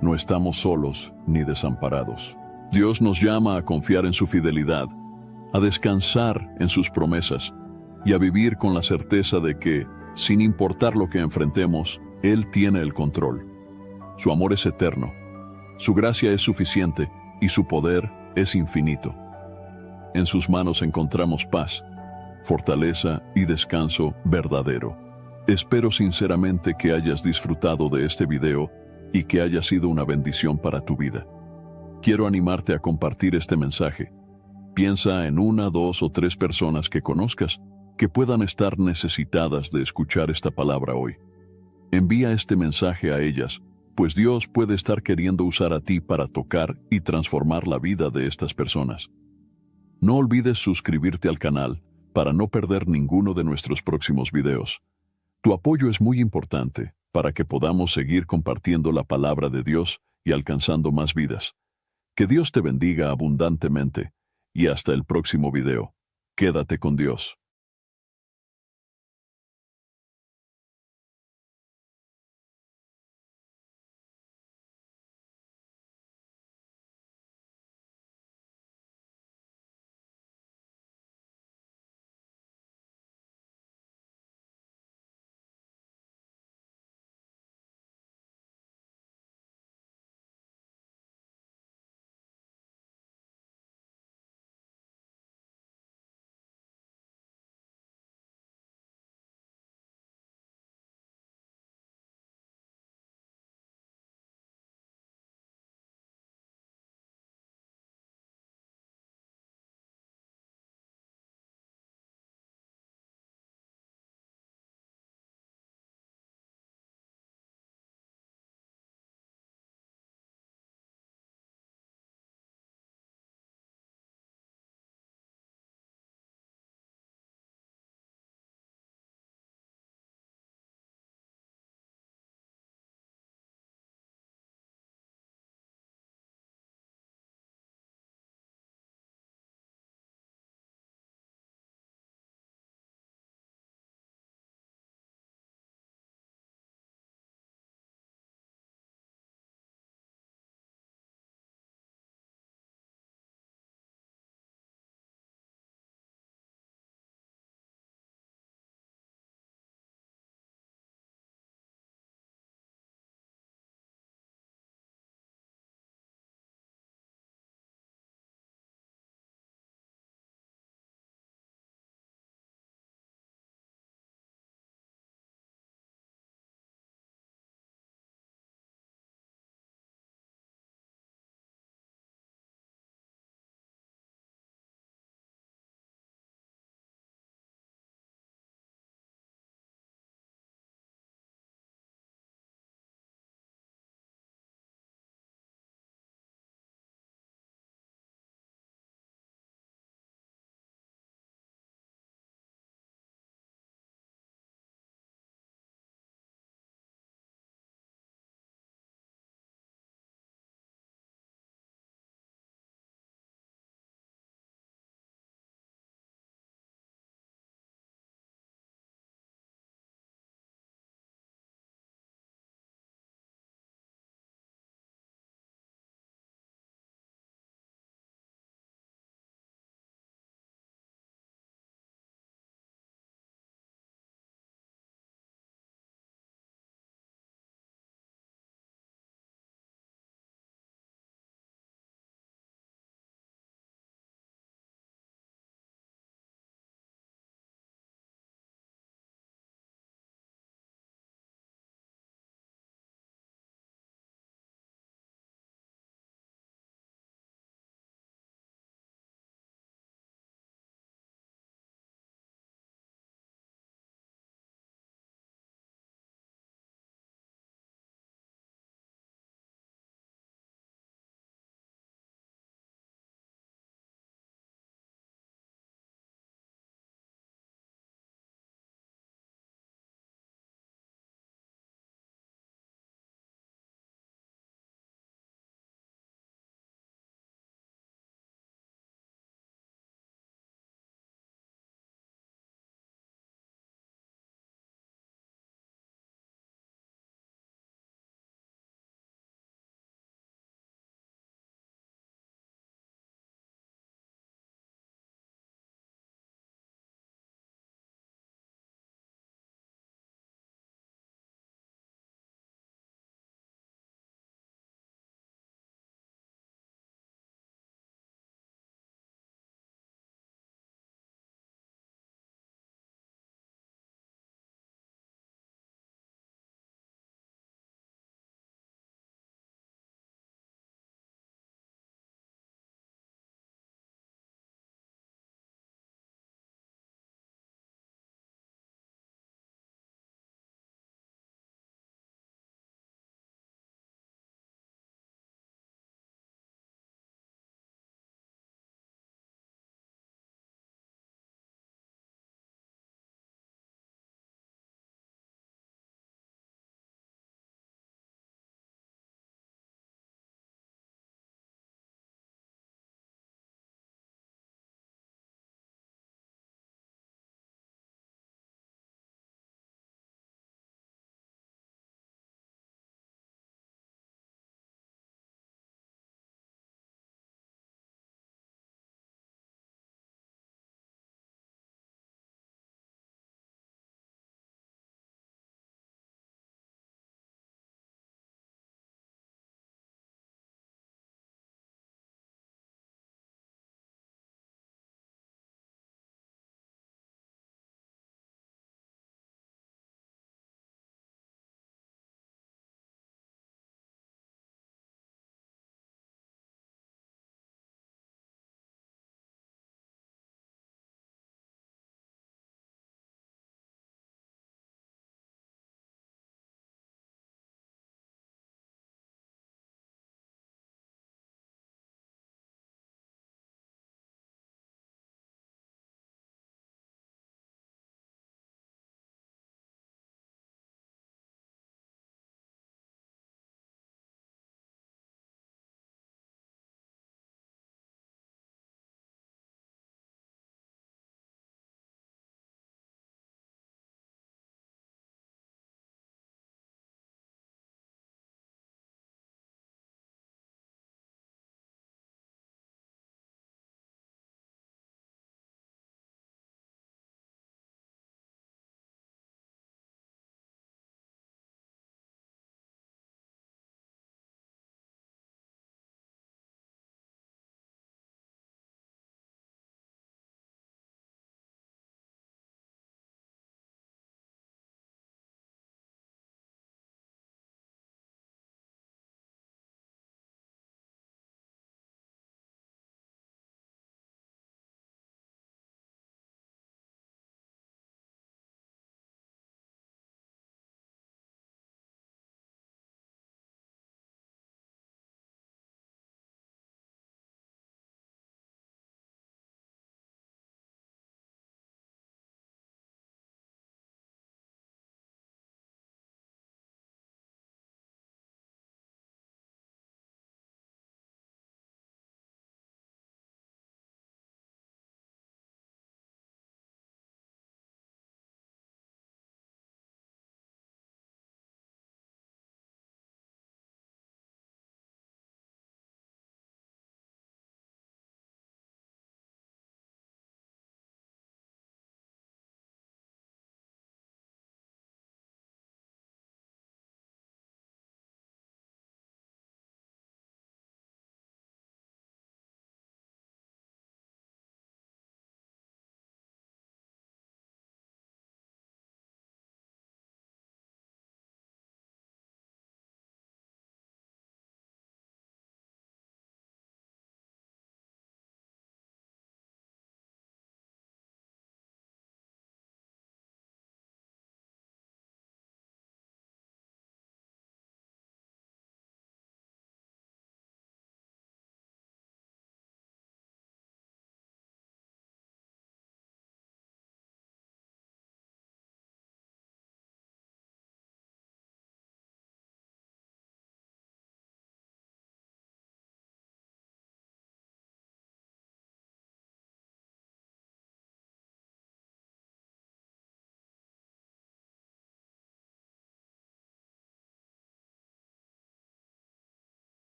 No estamos solos ni desamparados. Dios nos llama a confiar en su fidelidad, a descansar en sus promesas y a vivir con la certeza de que, sin importar lo que enfrentemos, Él tiene el control. Su amor es eterno, su gracia es suficiente y su poder es infinito. En sus manos encontramos paz, fortaleza y descanso verdadero. Espero sinceramente que hayas disfrutado de este video y que haya sido una bendición para tu vida. Quiero animarte a compartir este mensaje. Piensa en 1, 2 o 3 personas que conozcas que puedan estar necesitadas de escuchar esta palabra hoy. Envía este mensaje a ellas, pues Dios puede estar queriendo usar a ti para tocar y transformar la vida de estas personas. No olvides suscribirte al canal para no perder ninguno de nuestros próximos videos. Tu apoyo es muy importante para que podamos seguir compartiendo la palabra de Dios y alcanzando más vidas. Que Dios te bendiga abundantemente y hasta el próximo video. Quédate con Dios.